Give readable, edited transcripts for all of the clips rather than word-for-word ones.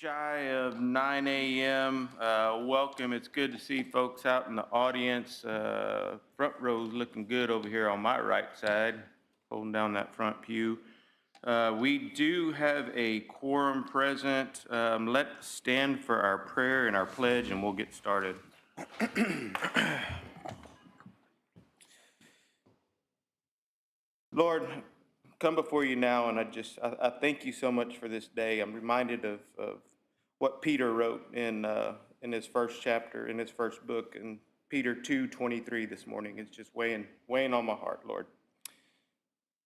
shy of 9 a.m. Welcome. It's good to see folks out in the audience. Front row's looking good over here on my right side, holding down that front pew. We do have a quorum present. Let's stand for our prayer and our pledge, and we'll get started. Lord, come before you now, and I thank you so much for this day. I'm reminded of what Peter wrote in his first chapter, in his first book, in Peter 2:23 this morning. It's just weighing on my heart, Lord.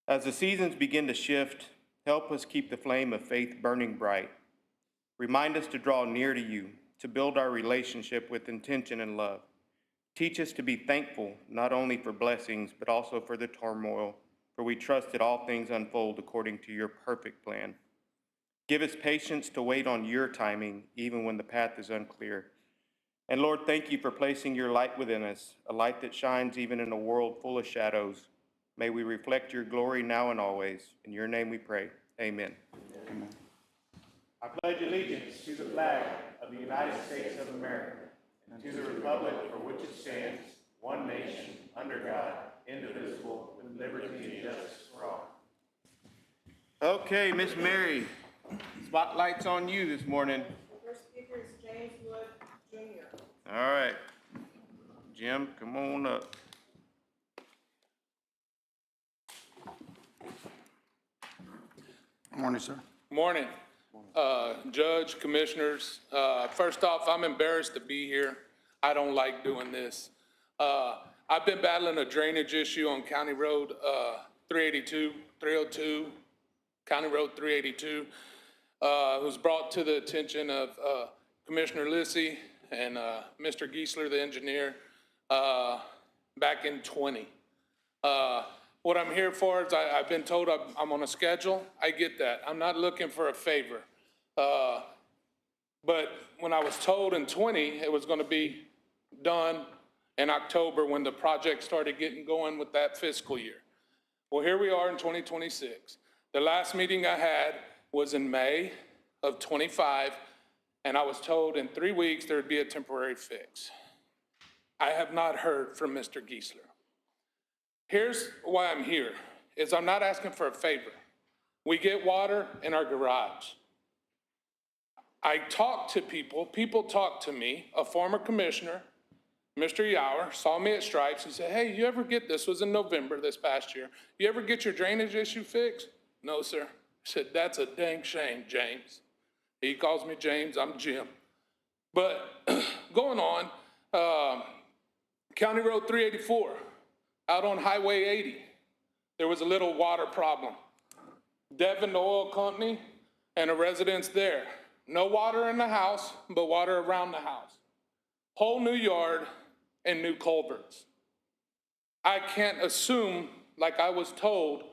As the seasons begin to shift, help us keep the flame of faith burning bright. Remind us to draw near to you, to build our relationship with intention and love. Teach us to be thankful, not only for blessings, but also for the turmoil, for we trust that all things unfold according to your perfect plan. Give us patience to wait on your timing, even when the path is unclear. And Lord, thank you for placing your light within us, a light that shines even in a world full of shadows. May we reflect your glory now and always. In your name we pray. Amen. Amen. I pledge allegiance to the flag of the United States of America and to the republic for which it stands, one nation, under God, indivisible, with liberty and justice for all. Okay, Miss Mary, spotlight's on you this morning. The first speaker is James Wood, Jr. All right. Jim, come on up. Good morning, sir. Morning, Judge, Commissioners. First off, I'm embarrassed to be here. I don't like doing this. I've been battling a drainage issue on County Road 302, County Road 382. It was brought to the attention of Commissioner Lissy and Mr. Giesler, the engineer, back in 20. What I'm here for is I've been told I'm on a schedule. I get that. I'm not looking for a favor. But when I was told in 20 it was going to be done in October when the project started getting going with that fiscal year. Well, here we are in 2026. The last meeting I had was in May of 25, and I was told in 3 weeks there would be a temporary fix. I have not heard from Mr. Giesler. Here's why I'm here, is I'm not asking for a favor. We get water in our garage. I talk to people talk to me. A former commissioner, Mr. Yower, saw me at Stripes. He said, hey, you ever get, this was in November this past year, you ever get your drainage issue fixed? No, sir. I said, that's a dang shame, James. He calls me James, I'm Jim. But going on, County Road 384, out on Highway 80, there was a little water problem. Devon, the oil company, and a residence there. No water in the house, but water around the house. Whole new yard and new culverts. I can't assume, like I was told,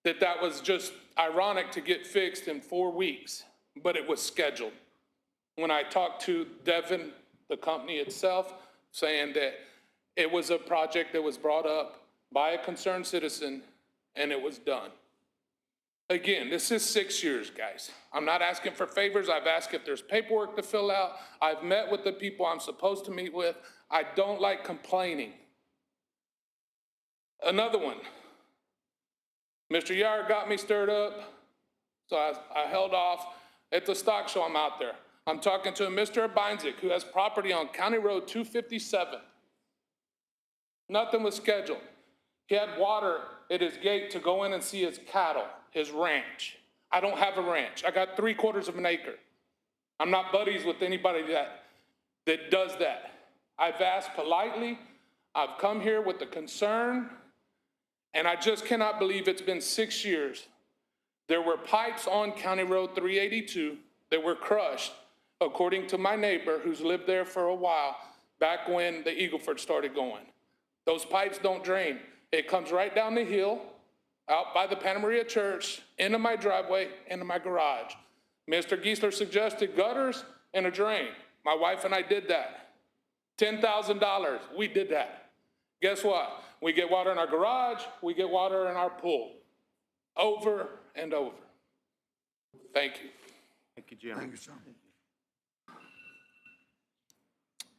that that was just ironic to get fixed in 4 weeks, but it was scheduled. When I talked to Devon, the company itself, saying that it was a project that was brought up by a concerned citizen, and it was done. Again, this is 6 years, guys. I'm not asking for favors. I've asked if there's paperwork to fill out. I've met with the people I'm supposed to meet with. I don't like complaining. Another one. Mr. Yard got me stirred up, so I held off. At the stock show, I'm out there. I'm talking to Mr. Abinzik, who has property on County Road 257. Nothing was scheduled. He had water at his gate to go in and see his cattle, his ranch. I don't have a ranch. I got 3/4 of an acre. I'm not buddies with anybody that does that. I've asked politely. I've come here with the concern, and I just cannot believe it's been 6 years. There were pipes on County Road 382 that were crushed, according to my neighbor who's lived there for a while, back when the Eagleford started going. Those pipes don't drain. It comes right down the hill, out by the Panna Maria Church, into my driveway, into my garage. Mr. Giesler suggested gutters and a drain. My wife and I did that. $10,000, we did that. Guess what? We get water in our garage, we get water in our pool. Over and over. Thank you. Thank you, Jim. Thank you, sir.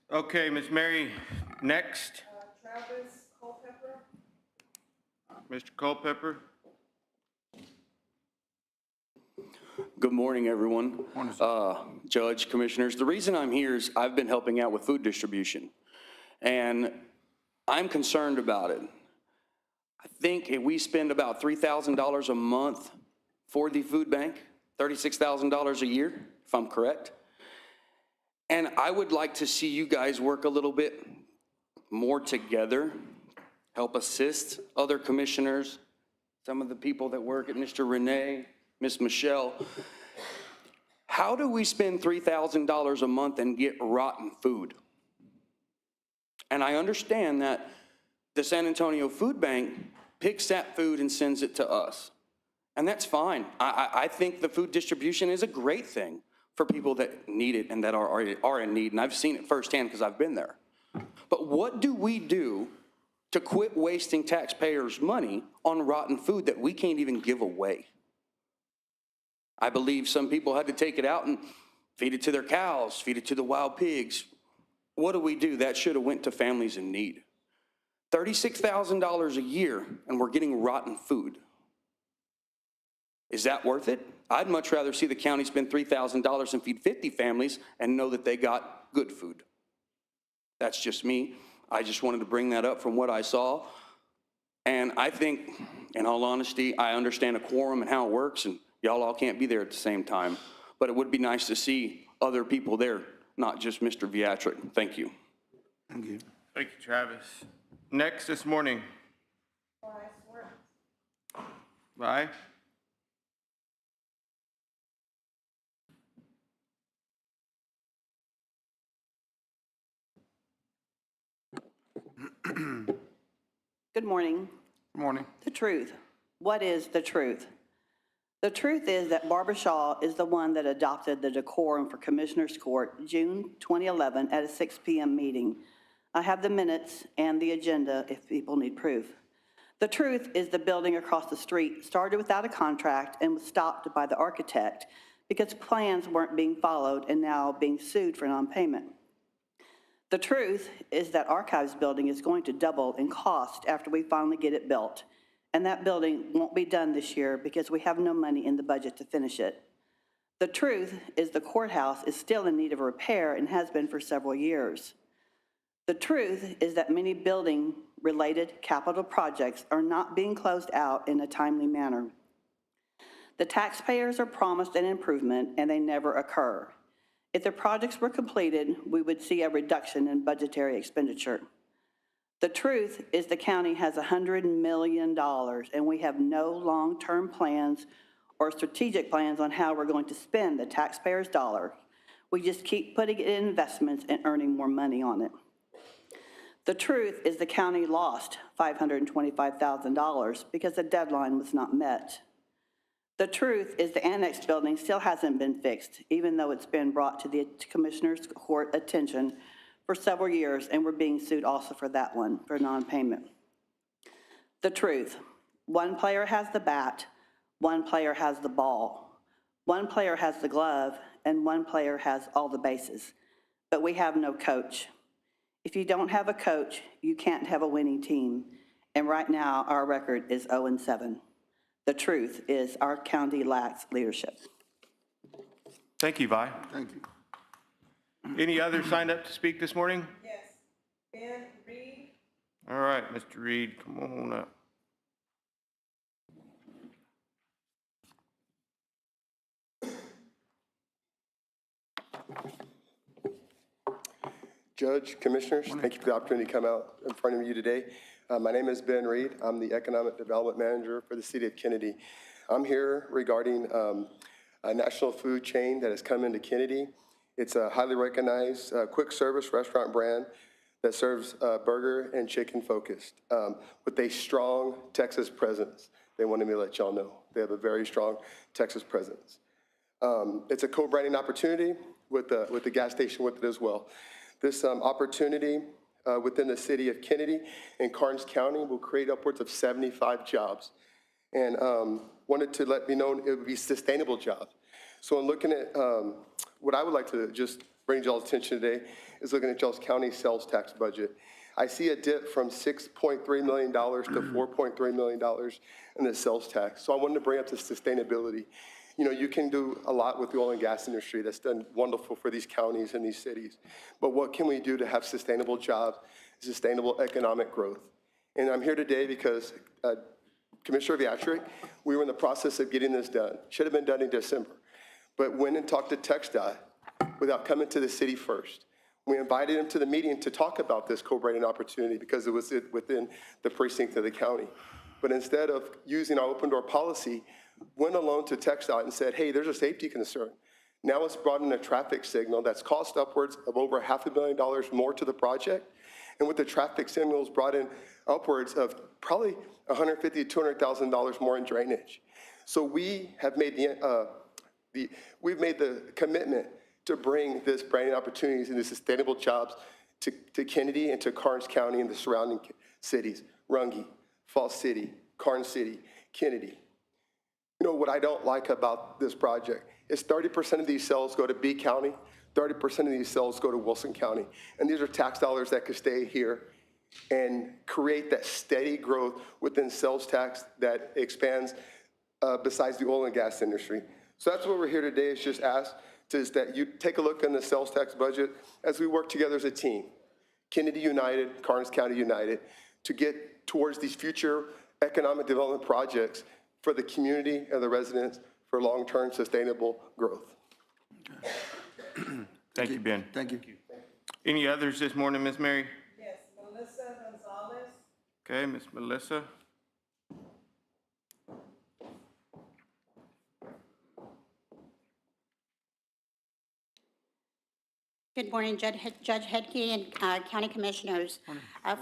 Okay, Ms. Mary, next. Travis Culpepper. Mr. Culpepper. Good morning, everyone. Judge, Commissioners, the reason I'm here is I've been helping out with food distribution, and I'm concerned about it. I think we spend about $3,000 a month for the food bank, $36,000 a year, if I'm correct. And I would like to see you guys work a little bit more together, help assist other commissioners, some of the people that work at Mr. Renee, Miss Michelle. How do we spend $3,000 a month and get rotten food? And I understand that the San Antonio Food Bank picks that food and sends it to us. And that's fine. I think the food distribution is a great thing for people that need it and that are in need. And I've seen it firsthand because I've been there. But what do we do to quit wasting taxpayers' money on rotten food that we can't even give away? I believe some people had to take it out and feed it to their cows, feed it to the wild pigs. What do? That should have went to families in need. $36,000 a year, and we're getting rotten food. Is that worth it? I'd much rather see the county spend $3,000 and feed 50 families and know that they got good food. That's just me. I just wanted to bring that up from what I saw. And I think, in all honesty, I understand a quorum and how it works, and y'all all can't be there at the same time. But it would be nice to see other people there, not just Mr. Viatric. Thank you. Thank you, Travis. Next this morning. Bye. Good morning. Good morning. The truth. What is the truth? The truth is that Barbara Shaw is the one that adopted the decorum for Commissioners Court June 2011 at a 6 p.m. meeting. I have the minutes and the agenda if people need proof. The truth is the building across the street started without a contract and was stopped by the architect because plans weren't being followed and now being sued for non-payment. The truth is that Archives building is going to double in cost after we finally get it built. And that building won't be done this year because we have no money in the budget to finish it. The truth is the courthouse is still in need of repair and has been for several years. The truth is that many building-related capital projects are not being closed out in a timely manner. The taxpayers are promised an improvement and they never occur. If the projects were completed, we would see a reduction in budgetary expenditure. The truth is the county has $100 million and we have no long-term plans or strategic plans on how we're going to spend the taxpayers' dollar. We just keep putting it in investments and earning more money on it. The truth is the county lost $525,000 because the deadline was not met. The truth is the annex building still hasn't been fixed, even though it's been brought to the Commissioner's Court attention for several years, and we're being sued also for that one, for non-payment. The truth, one player has the bat, one player has the ball, one player has the glove, and one player has all the bases, but we have no coach. If you don't have a coach, you can't have a winning team, and right now our record is 0-7. The truth is our county lacks leadership. Thank you, Vi. Thank you. Any others signed up to speak this morning? Yes. Ben Reed. All right, Mr. Reed, come on up. Judge, Commissioners, thank you for the opportunity to come out in front of you today. My name is Ben Reed. I'm the Economic Development Manager for the City of Kennedy. I'm here regarding a national food chain that has come into Kennedy. It's a highly recognized quick service restaurant brand that serves burger and chicken focused with a strong Texas presence. They wanted me to let y'all know. They have a very strong Texas presence. It's a co-branding opportunity with the gas station with it as well. This opportunity within the city of Kennedy and Karnes County will create upwards of 75 jobs. And wanted to let me know it would be sustainable jobs. So in looking at what I would like to just bring y'all's attention today is looking at y'all's county sales tax budget. I see a dip from $6.3 million to $4.3 million in the sales tax. So I wanted to bring up the sustainability. You know, you can do a lot with the oil and gas industry. That's done wonderful for these counties and these cities. But what can we do to have sustainable jobs, sustainable economic growth? And I'm here today because Commissioner Viatric, we were in the process of getting this done. Should have been done in December. But went and talked to TxDOT without coming to the city first. We invited him to the meeting to talk about this co-branding opportunity because it was within the precinct of the county. But instead of using our open door policy, went alone to TxDOT and said, hey, there's a safety concern. Now it's brought in a traffic signal that's cost upwards of over $500,000 more to the project. And with the traffic signals brought in upwards of probably $150,000 to $200,000 more in drainage. So we have made we've made the commitment to bring this branding opportunities and the sustainable jobs to Kennedy and to Karnes County and the surrounding cities, Runge, Falls City, Karnes City, Kennedy. You know, what I don't like about this project is 30% of these sales go to B County, 30% of these sales go to Wilson County. And these are tax dollars that could stay here and create that steady growth within sales tax that expands besides the oil and gas industry. So that's what we're here today is just ask is that you take a look in the sales tax budget as we work together as a team, Kennedy United, Karnes County United, to get towards these future economic development projects for the community and the residents for long-term sustainable growth. Thank you, Ben. Thank you. Any others this morning, Ms. Mary? Yes, Melissa Gonzalez. Okay, Ms. Melissa. Good morning, Judge Hedke and County Commissioners.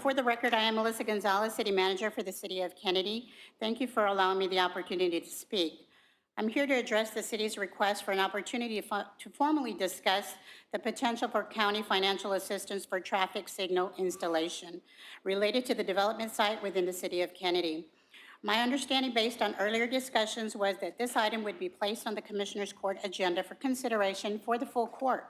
For the record, I am Melissa Gonzalez, City Manager for the City of Kennedy. Thank you for allowing me the opportunity to speak. I'm here to address the city's request for an opportunity to formally discuss the potential for county financial assistance for traffic signal installation related to the development site within the City of Kennedy. My understanding based on earlier discussions was that this item would be placed on the Commissioners Court agenda for consideration for the full court.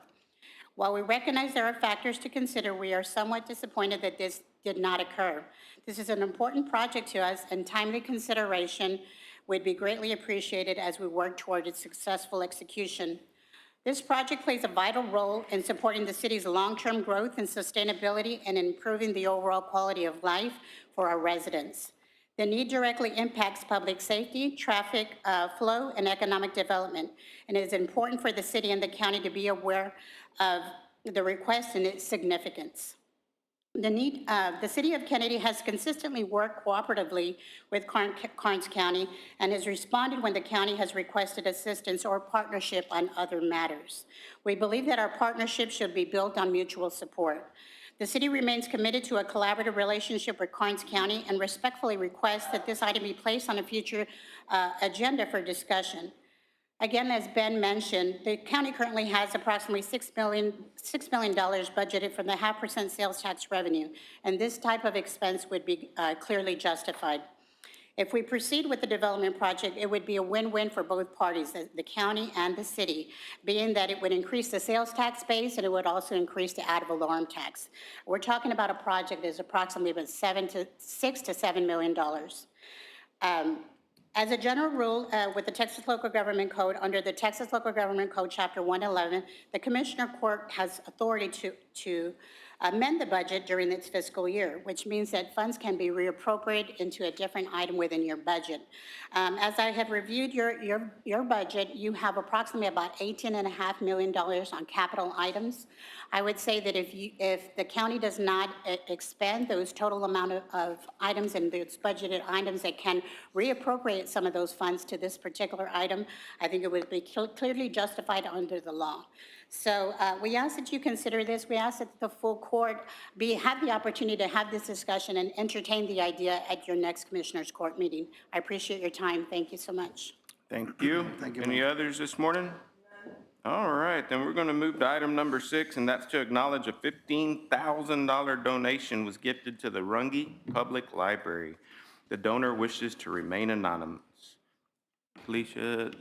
While we recognize there are factors to consider, we are somewhat disappointed that this did not occur. This is an important project to us, and timely consideration would be greatly appreciated as we work toward its successful execution. This project plays a vital role in supporting the city's long-term growth and sustainability and improving the overall quality of life for our residents. The need directly impacts public safety, traffic flow, and economic development, and it is important for the city and the county to be aware of the request and its significance. The City of Kennedy has consistently worked cooperatively with Karnes County and has responded when the county has requested assistance or partnership on other matters. We believe that our partnership should be built on mutual support. The city remains committed to a collaborative relationship with Karnes County and respectfully requests that this item be placed on a future agenda for discussion. Again, as Ben mentioned, the county currently has approximately $6 million budgeted from the 0.5% sales tax revenue, and this type of expense would be clearly justified. If we proceed with the development project, it would be a win-win for both parties, the county and the city, being that it would increase the sales tax base and it would also increase the ad valorem tax. We're talking about a project that's approximately about $6 to $7 million. As a general rule, with the Texas Local Government Code, under the Texas Local Government Code, Chapter 111, the Commissioner Court has authority to amend the budget during its fiscal year, which means that funds can be reappropriated into a different item within your budget. As I have reviewed your budget, you have approximately about $18.5 million on capital items. I would say that if the county does not expend those total amount of items and those budgeted items that can reappropriate some of those funds to this particular item, I think it would be clearly justified under the law. So we ask that you consider this. We ask that the full court have the opportunity to have this discussion and entertain the idea at your next Commissioners Court meeting. I appreciate your time. Thank you so much. Thank you. Any others this morning? All right, then we're going to move to item number 6, and that's to acknowledge a $15,000 donation was gifted to the Runge Public Library. The donor wishes to remain anonymous. Felicia,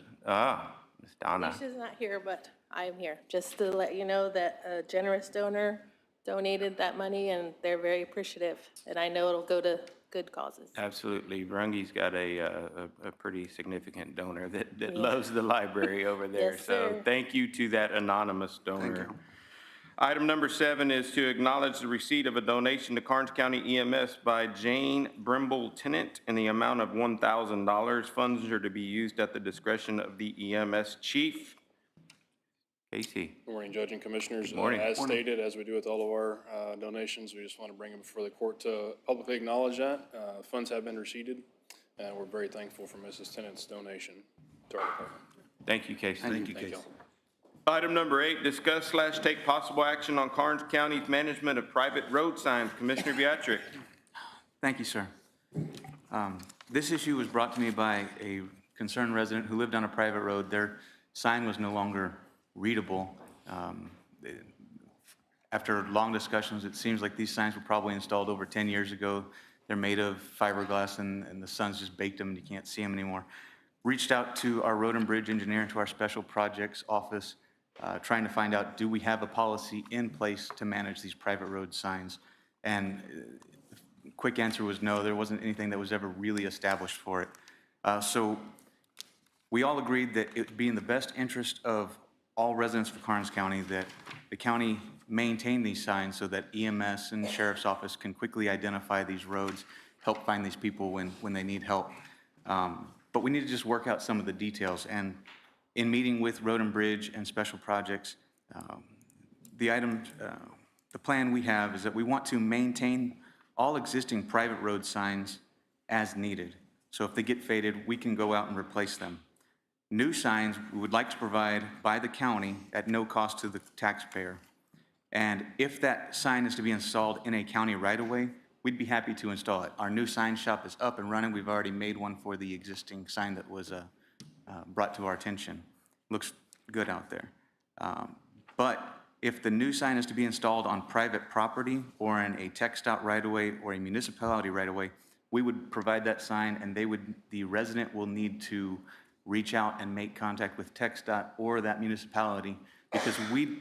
Ms. Donna. Alicia's not here, but I am here, just to let you know that a generous donor donated that money, and they're very appreciative, and I know it'll go to good causes. Absolutely. Runge's got a pretty significant donor that loves the library over there. Yes, So sir. thank you to that anonymous donor. Item number 7 is to acknowledge the receipt of a donation to Karnes County EMS by Jane Brimble Tennant in the amount of $1,000. Funds are to be used at the discretion of the EMS chief. Casey. Good morning, Judge and Commissioners. Morning. As stated, as we do with all of our donations, we just want to bring them before the court to publicly acknowledge that. Funds have been receipted, and we're very thankful for Mrs. Tennant's donation to our department. Thank you, Casey. Thank you. Item number 8, discuss/take possible action on Karnes County's management of private road signs. Commissioner Beatrick. Thank you, sir. This issue was brought to me by a concerned resident who lived on a private road. Their sign was no longer readable. After long discussions, it seems like these signs were probably installed over 10 years ago. They're made of fiberglass, and the sun's just baked them, and you can't see them anymore. Reached out to our road and bridge engineer and to our special projects office, trying to find out, do we have a policy in place to manage these private road signs? And the quick answer was no, there wasn't anything that was ever really established for it. So we all agreed that it would be in the best interest of all residents of Karnes County that the county maintain these signs so that EMS and Sheriff's Office can quickly identify these roads, help find these people when they need help. But we need to just work out some of the details. And in meeting with Road and Bridge and Special Projects, the plan we have is that we want to maintain all existing private road signs as needed. So if they get faded, we can go out and replace them. New signs we would like to provide by the county at no cost to the taxpayer. And if that sign is to be installed in a county right-of-way, we'd be happy to install it. Our new sign shop is up and running. We've already made one for the existing sign that was brought to our attention. Looks good out there. But if the new sign is to be installed on private property or in a TxDOT right-of-way or a municipality right-of-way, we would provide that sign, and the resident will need to reach out and make contact with TxDOT or that municipality, because we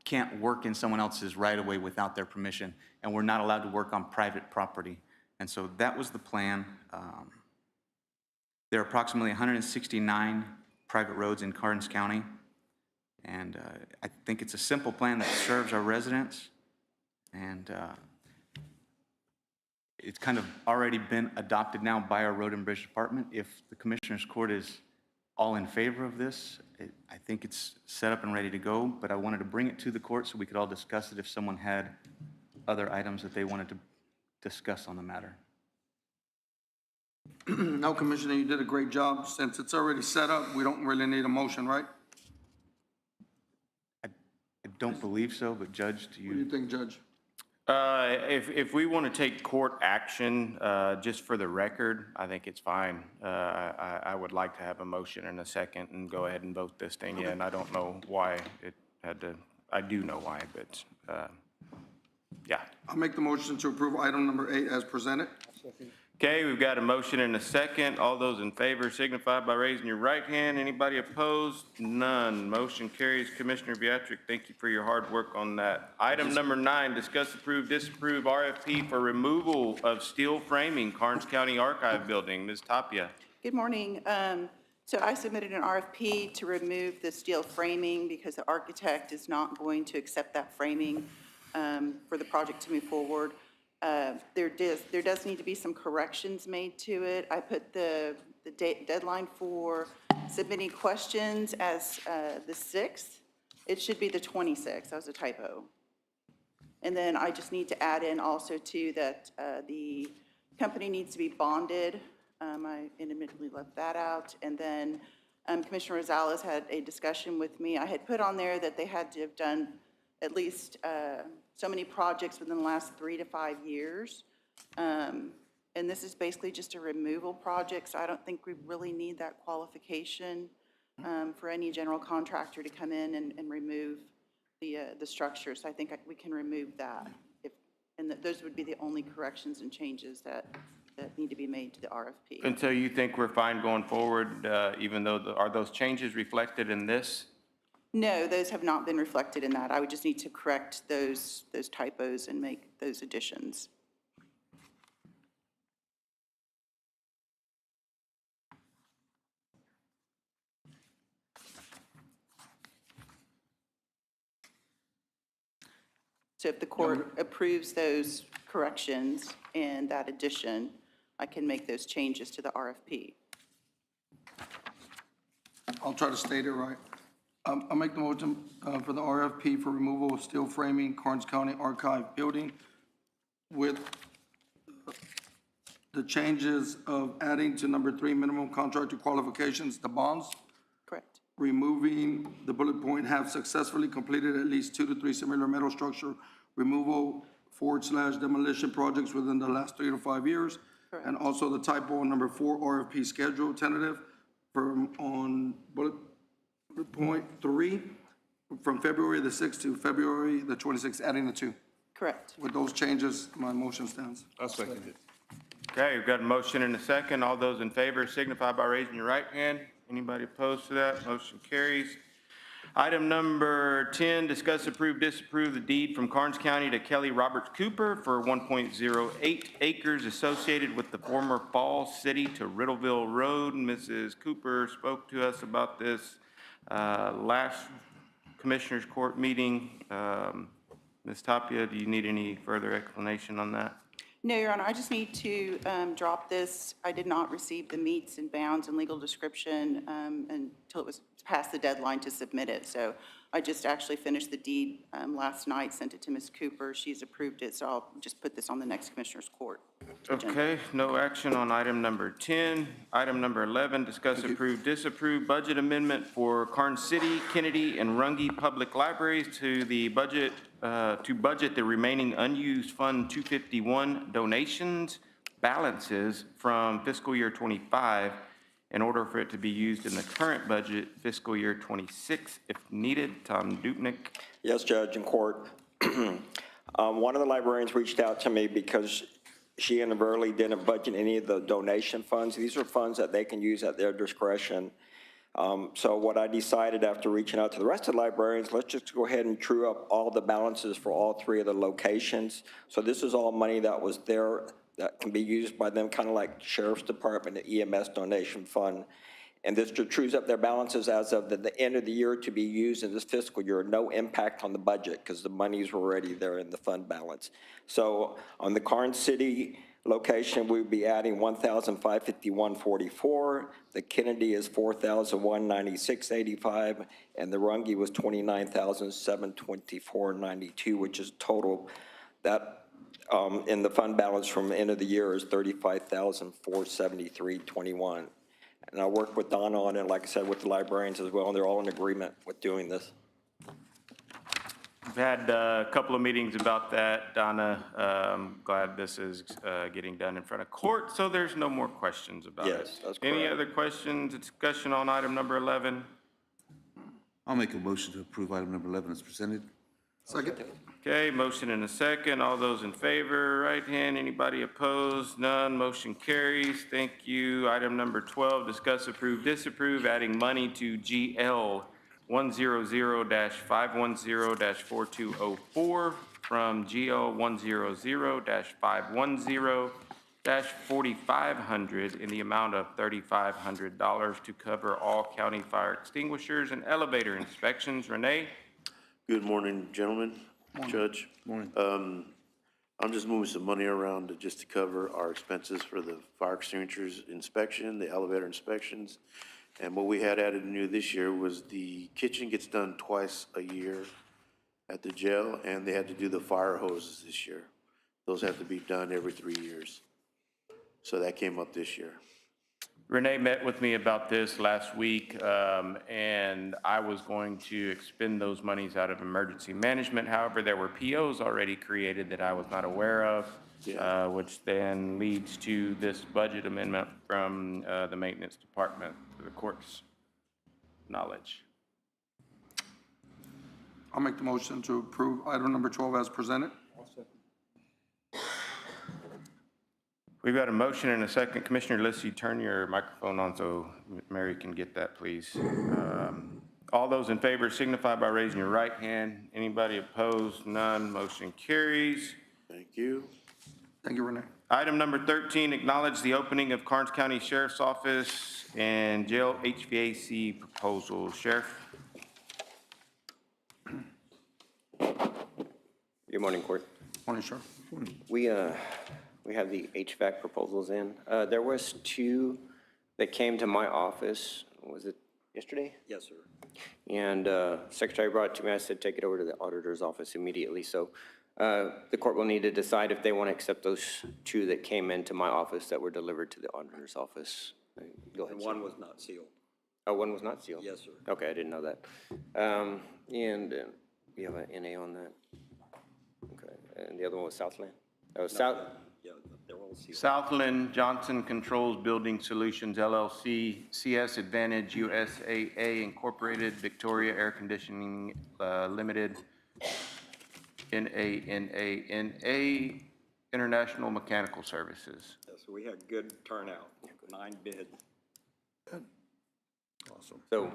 can't work in someone else's right-of-way without their permission, and we're not allowed to work on private property. And so that was the plan. There are approximately 169 private roads in Karnes County, and I think it's a simple plan that serves our residents, and it's kind of already been adopted now by our Road and Bridge Department. If the Commissioners Court is all in favor of this, I think it's set up and ready to go, but I wanted to bring it to the court so we could all discuss it if someone had other items that they wanted to discuss on the matter. No, Commissioner, you did a great job. Since it's already set up, we don't really need a motion, right? I don't believe so, but Judge, do What do you you? think, Judge? If we want to take court action, just for the record, I think it's fine. I would like to have a motion in a second and go ahead and vote this thing in. I don't know why it had to, I do know why, but, yeah. I'll make the motion to approve item number 8 as presented. Okay, we've got a motion and a second. All those in favor signify by raising your right hand. Anybody opposed? None. Motion carries. Commissioner Beatrick, thank you for your hard work on that. Item number 9, discuss, approve, disapprove RFP for removal of steel framing, Karnes County Archive Building. Ms. Tapia. Good morning. So I submitted an RFP to remove the steel framing because the architect is not going to accept that framing for the project to move forward. There does need to be some corrections made to it. I put the deadline for submitting questions as the 6th. It should be the 26th. That was a typo. And then I just need to add in also too that the company needs to be bonded. I inadvertently left that out. And then Commissioner Rosales had a discussion with me. I had put on there that they had to have done at least so many projects within the last 3 to 5 years. And this is basically just a removal project, so I don't think we really need that qualification for any general contractor to come in and remove the structure. So I think we can remove that And that those would be the only corrections and changes that need to be made to the RFP. And so you think we're fine going forward, even though, are those changes reflected in this? No, those have not been reflected in that. I would just need to correct those typos and make those additions. So if the court approves those corrections and that addition, I can make those changes to the RFP. I'll try to state it right. I'll make the motion for the RFP for removal of steel framing, Karnes County Archive Building with the changes of adding to number 3, minimum contractor qualifications, the bonds, Correct. removing the bullet point, have successfully completed at least 2 to 3 similar metal structure removal / demolition projects within the last 3 to 5 years. Correct. And also the typo on number 4, RFP schedule tentative on bullet point 3, from February the 6th to February the 26th, adding the 2. Correct. With those changes, my motion stands. Okay, we've got a motion and a second. All those in favor signify by raising your right hand. Anybody opposed to that? Motion carries. Item number 10, discuss, approve, disapprove the deed from Karnes County to Kelly Roberts Cooper for 1.08 acres associated with the former Fall City to Riddleville Road. Mrs. Cooper spoke to us about this last Commissioners Court meeting. Ms. Tapia, do you need any further explanation on that? No, Your Honor, I just need to drop this. I did not receive the meets and bounds and legal description until it was past the deadline to submit it. So I just actually finished the deed last night, sent it to Ms. Cooper. She's approved it, so I'll just put this on the next Commissioners Court agenda. Okay, no action on item number 10. Item number 11, discuss, approve, disapprove budget amendment for Karnes City, Kennedy, and Runge Public Libraries to the budget, to budget the remaining unused Fund 251 donations balances from fiscal year 25 in order for it to be used in the current budget fiscal year 26 if needed. Tom Dupnick. Yes, Judge and Court. One of the librarians reached out to me because she inadvertently didn't budget any of the donation funds. These are funds that they can use at their discretion. So what I decided after reaching out to the rest of the librarians, let's just go ahead and true up all the balances for all 3 of the locations. So this is all money that was there that can be used by them, kind of like Sheriff's Department, the EMS donation fund. And this trues up their balances as of the end of the year to be used in this fiscal year. No impact on the budget because the monies were already there in the fund balance. So on the Karnes City location, we'd be adding $1,551.44. The Kennedy is $4,196.85, and the Runge was $29,724.92, which is total. That in the fund balance from the end of the year is $35,473.21. And I worked with Donna on it, like I said, with the librarians as well, and they're all in agreement with doing this. We've had a couple of meetings about that, Donna. Glad this is getting done in front of court, so there's no more questions about it. Yes, that's Any correct. other questions, discussion on item number 11? I'll make a motion to approve item number 11 as presented. Second. Okay, motion and a second. All those in favor, right hand. Anybody opposed? None. Motion carries. Thank you. Item number 12, discuss, approve, disapprove, adding money to GL 100-510-4204 from GL 100-510-4500 in the amount of $3,500 to cover all county fire extinguishers and elevator inspections. Renee? Good morning, gentlemen, Judge. Morning. I'm just moving some money around just to cover our expenses for the fire extinguishers inspection, the elevator inspections. And what we had added new this year was the kitchen gets done twice a year at the jail, and they had to do the fire hoses this year. Those have to be done every 3 years. So that came up this year. Renee met with me about this last week, and I was going to expend those monies out of emergency management. However, there were POs already created that I was not aware of, which then leads to this budget amendment from the maintenance department to the court's knowledge. I'll make the motion to approve item number 12 as presented. We've got a motion and a second. Commissioner Lissy, turn your microphone on so Mary can get that, please. All those in favor signify by raising your right hand. Anybody opposed? None. Motion carries. Thank you. Thank you, Renee. Item number 13, acknowledge the opening of Karnes County Sheriff's Office and Jail HVAC proposal. Sheriff? Good morning, Court. Morning, Sheriff. We have the HVAC proposals in. There was two that came to my office, was it yesterday? Yes, sir. And Secretary brought it to me, I said, take it over to the auditor's office immediately. So the court will need to decide if they want to accept those two that came into my office that were delivered to the auditor's office. Go ahead. And one was not sealed. Oh, one was not sealed? Yes, sir. Okay, I didn't know that. And you have an NA on that? Okay, and the other one was Southland? Oh, South. Yeah, they're all sealed. Southland Johnson Controls Building Solutions LLC, CS Advantage USAA Incorporated, Victoria Air Conditioning Limited, NA International Mechanical Services. Yeah, so we had good turnout, 9 bids. Awesome. So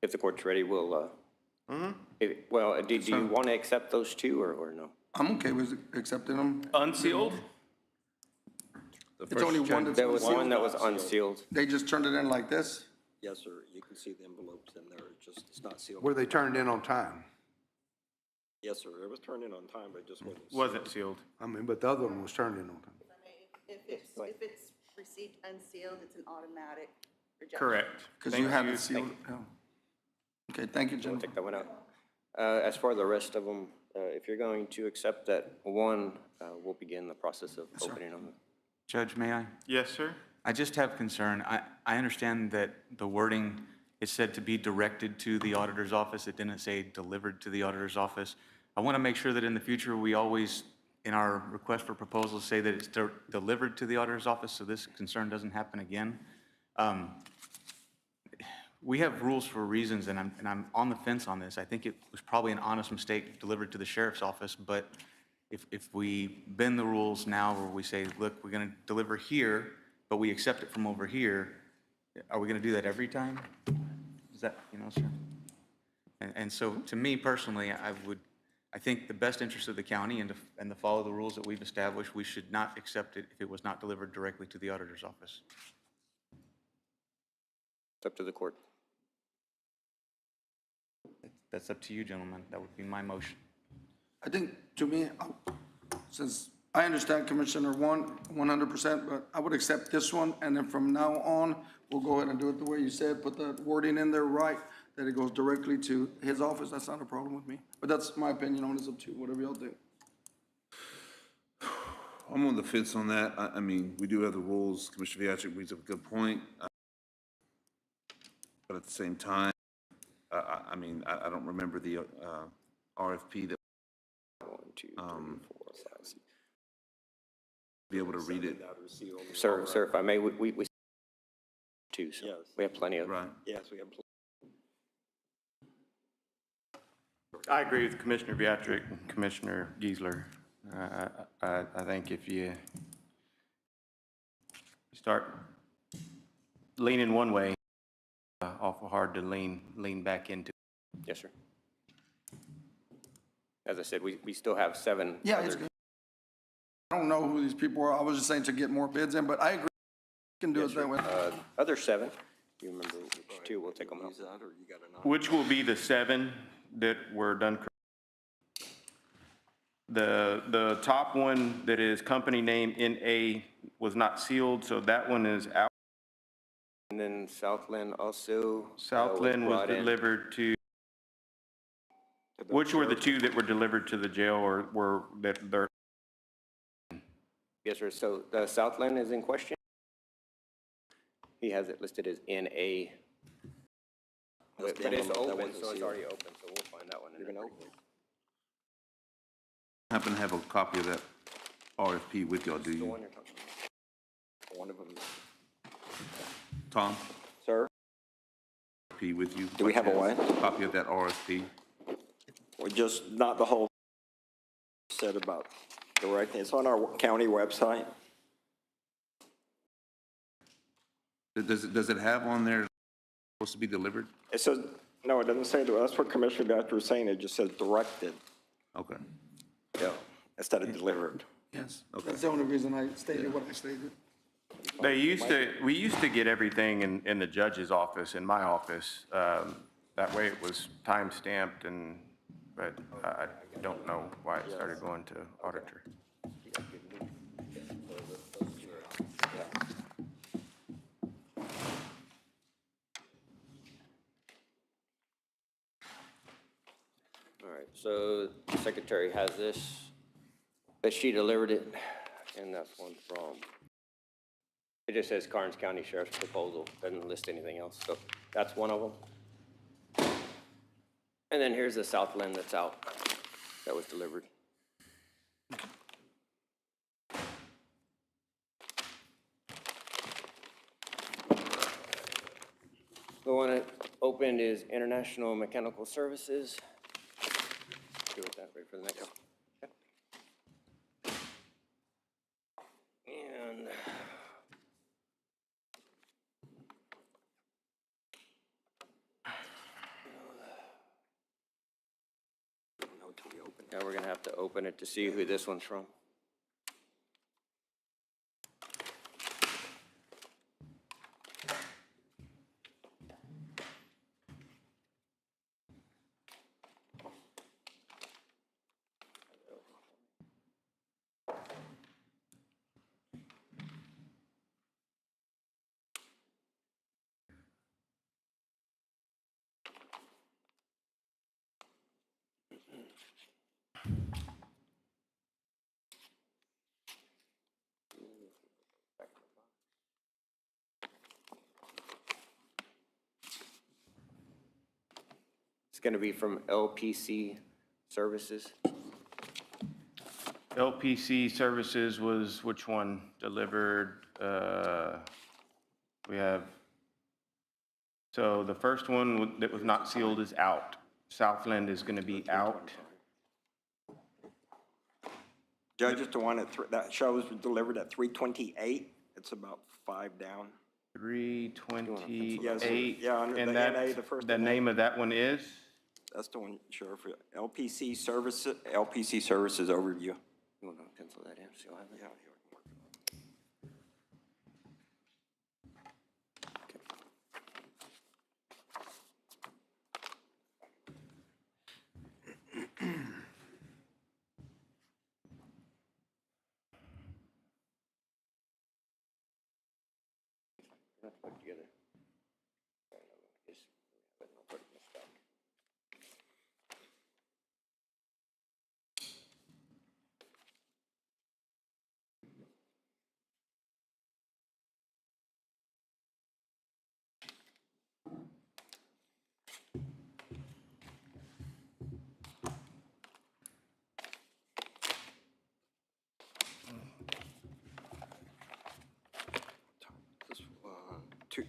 if the court's ready, we'll, well, do you want to accept those two or no? I'm okay with accepting them. Unsealed? It's only one that's There was unsealed. one that was unsealed. They just turned it in like this? Yes, sir. You can see the envelopes in there. It's not sealed. Were they turned in on time? Yes, sir. It was turned in on time, but it just wasn't. Wasn't sealed. I mean, but the other one was turned in on time. If it's received unsealed, it's an automatic rejection. Correct. Because Thank you have it sealed. Yeah. Okay, thank you, We'll gentlemen. take that one out. As for the rest of them, if you're going to accept that one, we'll begin the process of opening them. Judge, may I? Yes, sir. I just have concern. I understand that the wording is said to be directed to the auditor's office. It didn't say delivered to the auditor's office. I want to make sure that in the future, we always, in our request for proposals, say that it's delivered to the auditor's office, so this concern doesn't happen again. We have rules for reasons, and I'm on the fence on this. I think it was probably an honest mistake delivered to the sheriff's office, but if we bend the rules now where we say, look, we're going to deliver here, but we accept it from over here, are we going to do that every time? Is that, sir? And so to me personally, I think the best interest of the county and to follow the rules that we've established, we should not accept it if it was not delivered directly to the auditor's office. It's up to the court. That's up to you, gentlemen. That would be my motion. I think, to me, since I understand Commissioner 100%, but I would accept this one, and then from now on, we'll go ahead and do it the way you said, put the wording in there right, that it goes directly to his office. That's not a problem with me. But that's my opinion on it. It's up to you, whatever y'all think. I'm on the fence on that. I mean, we do have the rules. Commissioner Viacek brings up a good point. But at the same time, I mean, I don't remember the RFP that 1, 2, 3, 4, 5. be able to read it. Sir, if I may, we two, so Yes. we have plenty of. Right. Yes, we have. I agree with Commissioner Viacek and Commissioner Giesler. I think if you start leaning one way, awful hard to lean back into. Yes, sir. As I said, we still have 7. Yeah, it's good. I don't know who these people are. I was just saying to get more bids in, but I agree. You can do it that way. Other 7, you remember which 2, we'll take them out. Use that, or you got enough? Which will be the 7 that were done correctly? The top one that is company name NA was not sealed, so that one is out. And then Southland also. Southland was brought in. delivered to, which were the 2 that were delivered to the jail or were, that they're? Yes, sir. So the Southland is in question. He has it listed as NA. But it's open, so it's already open, so we'll find that one. You're gonna open it? Happen to have a copy of that RFP with y'all, do The you? one you're talking about. One of them. Tom? Sir? RFP with you? Do we have a what? Copy of that RFP? Well, just not the whole said about directing. It's on our county website. Does it have on there supposed to be delivered? It says, no, it doesn't say, that. That's what Commissioner Doctor was saying, it just says directed, Okay. yeah, instead of delivered. Yes, that's the only reason I stated what I stated. We used to get everything in the judge's office, in my office. That way it was time-stamped and, but I don't know why it started going to auditor. All right, so the secretary has this, but she delivered it, and that's one from, it just says Karnes County Sheriff's Proposal, doesn't list anything else, so that's one of them. And then here's the Southland that's out, that was delivered. The one that opened is International Mechanical Services. Go with that, wait for the next one. And now we're gonna have to open it to see who this one's from. It's gonna be from LPC Services. LPC Services was which one delivered? We have, so the first one that was not sealed is out. Southland is going to be out. Judge, is the one that shows delivered at 328, it's about 5 down. 328. Yeah, under the And NA, the first the NA. name of that one is? That's the one, Sheriff, LPC Services overview. You wanna pencil that in, so you'll have it? Yeah, here, we can work it out. Let's put it together. Just have it, and I'll put it in the stack.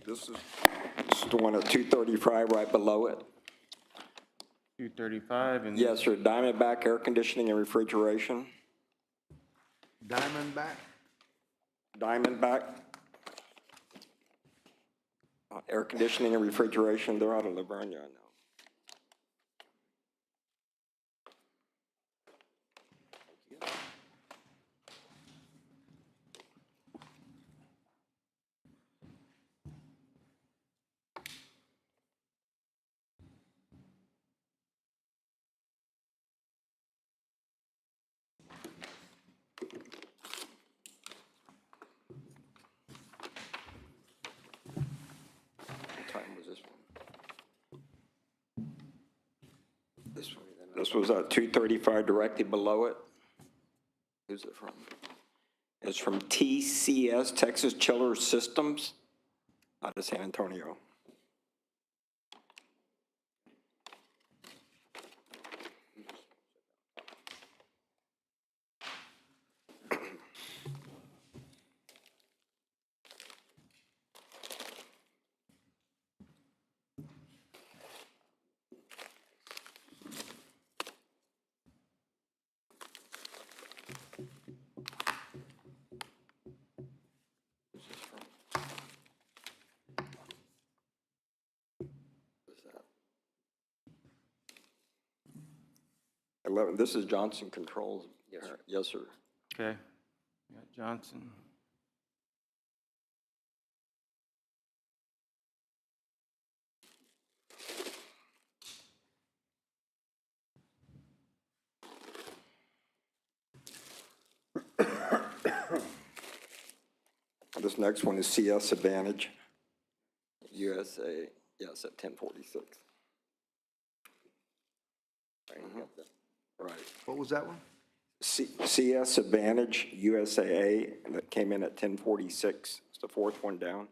This is the one at 235 right below it. 235 and. Yes, sir, Diamondback Air Conditioning and Refrigeration. Diamondback? Diamondback. Air Conditioning and Refrigeration, they're out of Livonia, I know. What time was this one? This was at 235 directly below it. Who's it from? It's from TCS, Texas Chiller Systems, out of San Antonio. 11. This is Johnson Controls. Yes, sir. Yes, sir. Okay. We got Johnson. This next one is CS Advantage, USA, yes, at 1046. Right. What was that one? CS Advantage, USAA, that came in at 1046. It's the fourth one down.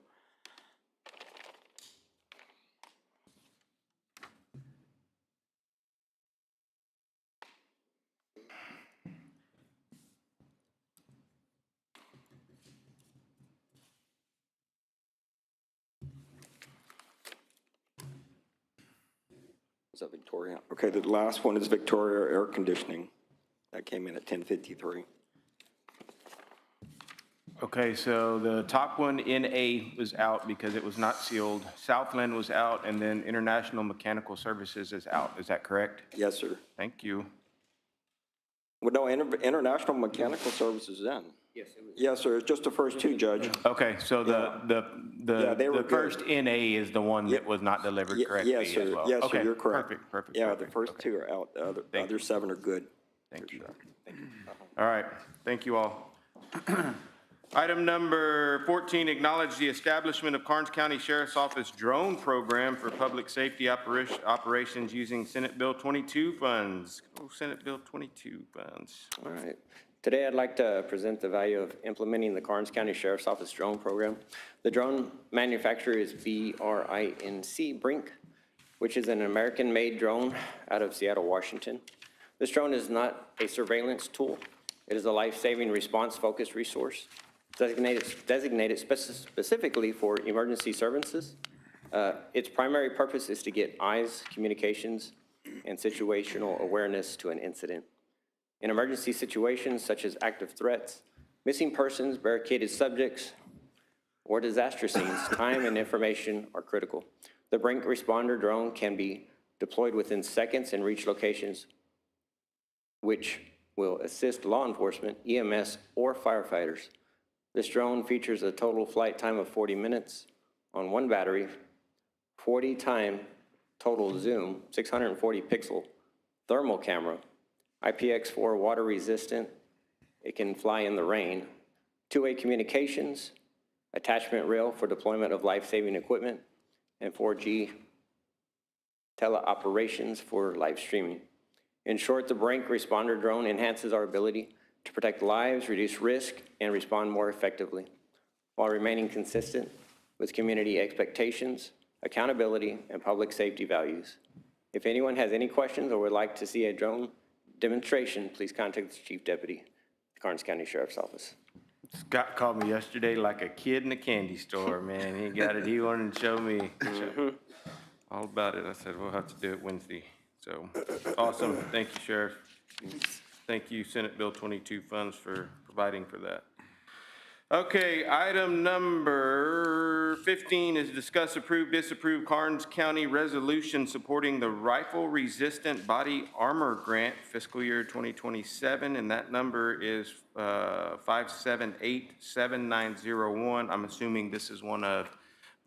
Is that Victoria? Okay, the last one is Victoria Air Conditioning. That came in at 1053. Okay, so the top one, NA, was out because it was not sealed. Southland was out, and then International Mechanical Services is out. Is that correct? Yes, sir. Thank you. Well, no, International Mechanical Services then. Yes, it was. Yes, sir, it's just the first two, Judge. Okay, so Yeah, they were the good. first NA is the one that was not delivered correctly Yes, as sir. well? Yes, sir, Okay, you're correct. Perfect. Yeah, the first two are out, the other 7 are good. Thank you. All right, thank you all. Item number 14, acknowledge the establishment of Karnes County Sheriff's Office drone program for public safety operations using Senate Bill 22 funds. Oh, Senate Bill 22 funds. All right. Today, I'd like to present the value of implementing the Karnes County Sheriff's Office drone program. The drone manufacturer is Brink, which is an American-made drone out of Seattle, Washington. This drone is not a surveillance tool. It is a life-saving response-focused resource designated specifically for emergency services. Its primary purpose is to get eyes, communications, and situational awareness to an incident. In emergency situations such as active threats, missing persons, barricaded subjects, or disaster scenes, time and information are critical. The Brink responder drone can be deployed within seconds and reach locations which will assist law enforcement, EMS, or firefighters. This drone features a total flight time of 40 minutes on one battery, 40-time total zoom, 640 pixel thermal camera, IPX4 water resistant, it can fly in the rain, two-way communications, attachment rail for deployment of life-saving equipment, and 4G teleoperations for live streaming. In short, the Brink responder drone enhances our ability to protect lives, reduce risk, and respond more effectively, while remaining consistent with community expectations, accountability, and public safety values. If anyone has any questions or would like to see a drone demonstration, please contact the Chief Deputy, the Karnes County Sheriff's Office. Scott called me yesterday like a kid in a candy store, man. He got it, he wanted to show me all about it. I said, we'll have to do it Wednesday. So, awesome. Thank you, Sheriff. Thank you, Senate Bill 22 funds, for providing for that. Okay, item number 15 is discuss, approve, disapprove Karnes County resolution supporting the rifle-resistant body armor grant fiscal year 2027, and that number is 5787901. I'm assuming this is one of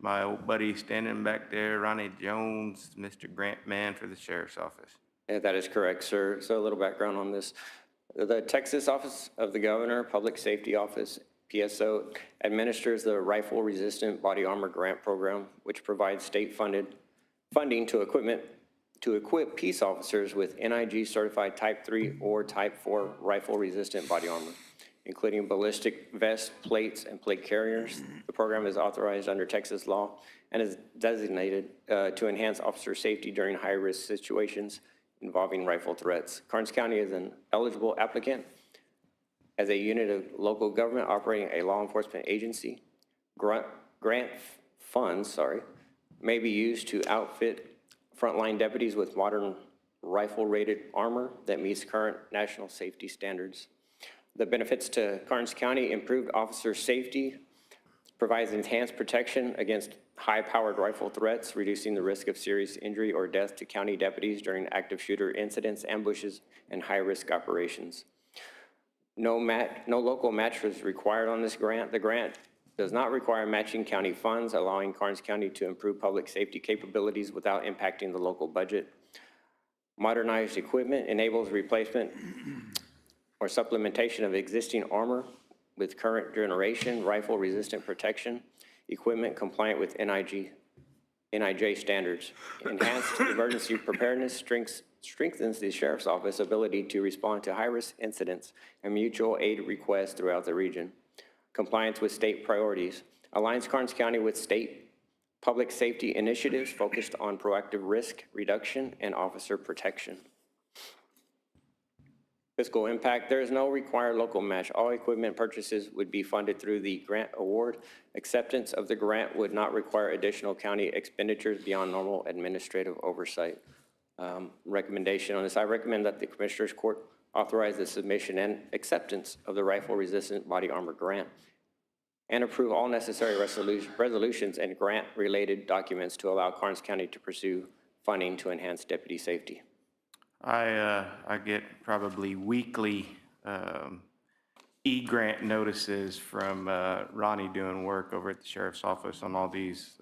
my old buddies standing back there, Ronnie Jones, Mr. Grant Man for the Sheriff's Office. Yeah, that is correct, sir. So a little background on this. The Texas Office of the Governor, Public Safety Office, PSO, administers the Rifle Resistant Body Armor Grant Program, which provides state-funded funding to equip peace officers with NIG certified Type 3 or Type 4 rifle-resistant body armor, including ballistic vest plates and plate carriers. The program is authorized under Texas law and is designated to enhance officer safety during high-risk situations involving rifle threats. Karnes County is an eligible applicant as a unit of local government operating a law enforcement agency. Grant funds, may be used to outfit frontline deputies with modern rifle-rated armor that meets current national safety standards. The benefits to Karnes County: improved officer safety, provides enhanced protection against high-powered rifle threats, reducing the risk of serious injury or death to county deputies during active shooter incidents, ambushes, and high-risk operations. No local match was required on this grant. The grant does not require matching county funds, allowing Karnes County to improve public safety capabilities without impacting the local budget. Modernized equipment enables replacement or supplementation of existing armor with current generation rifle-resistant protection, equipment compliant with NIJ standards. Enhanced emergency preparedness strengthens the Sheriff's Office ability to respond to high-risk incidents and mutual aid requests throughout the region. Compliance with state priorities aligns Karnes County with state public safety initiatives focused on proactive risk reduction and officer protection. Fiscal impact, there is no required local match. All equipment purchases would be funded through the grant award. Acceptance of the grant would not require additional county expenditures beyond normal administrative oversight. Recommendation on this, I recommend that the Commissioners Court authorize the submission and acceptance of the rifle-resistant body armor grant and approve all necessary resolutions and grant-related documents to allow Karnes County to pursue funding to enhance deputy safety. I get probably weekly e-grant notices from Ronnie doing work over at the Sheriff's Office on all these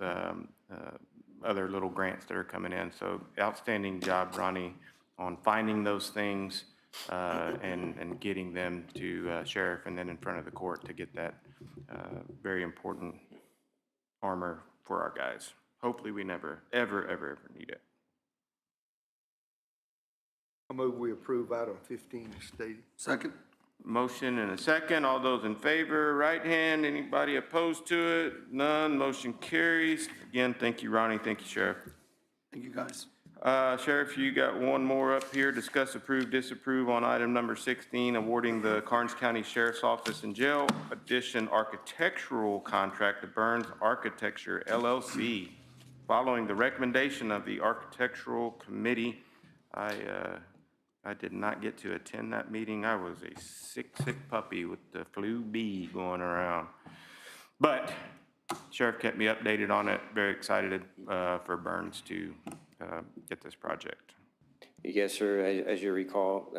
other little grants that are coming in. So outstanding job, Ronnie, on finding those things and getting them to Sheriff and then in front of the court to get that very important armor for our guys. Hopefully we never, ever need it. I move we approve item 15 as stated. Second? Motion and a second. All those in favor, right hand. Anybody opposed to it? None. Motion carries. Again, thank you, Ronnie. Thank you, Sheriff. Thank you, guys. Sheriff, you got one more up here. Discuss, approve, disapprove on item number 16, awarding the Karnes County Sheriff's Office and Jail Addition architectural contract to Burns Architecture LLC. Following the recommendation of the Architectural Committee, I did not get to attend that meeting. I was a sick puppy with the flu bee going around. But Sheriff kept me updated on it. Very excited for Burns to get this project. Yes, sir. As you recall,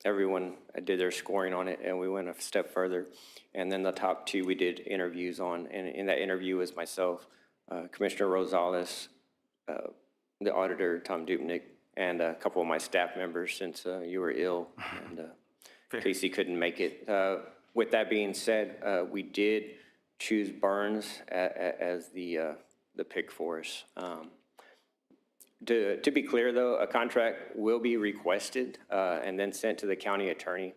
everyone did their scoring on it, and we went a step further. And then the top two we did interviews on, and in that interview was myself, Commissioner Rosales, the auditor, Tom Dupnick, and a couple of my staff members since you were ill and Casey couldn't make it. With that being said, we did choose Burns as the pick for us. To be clear, though, a contract will be requested and then sent to the county attorney.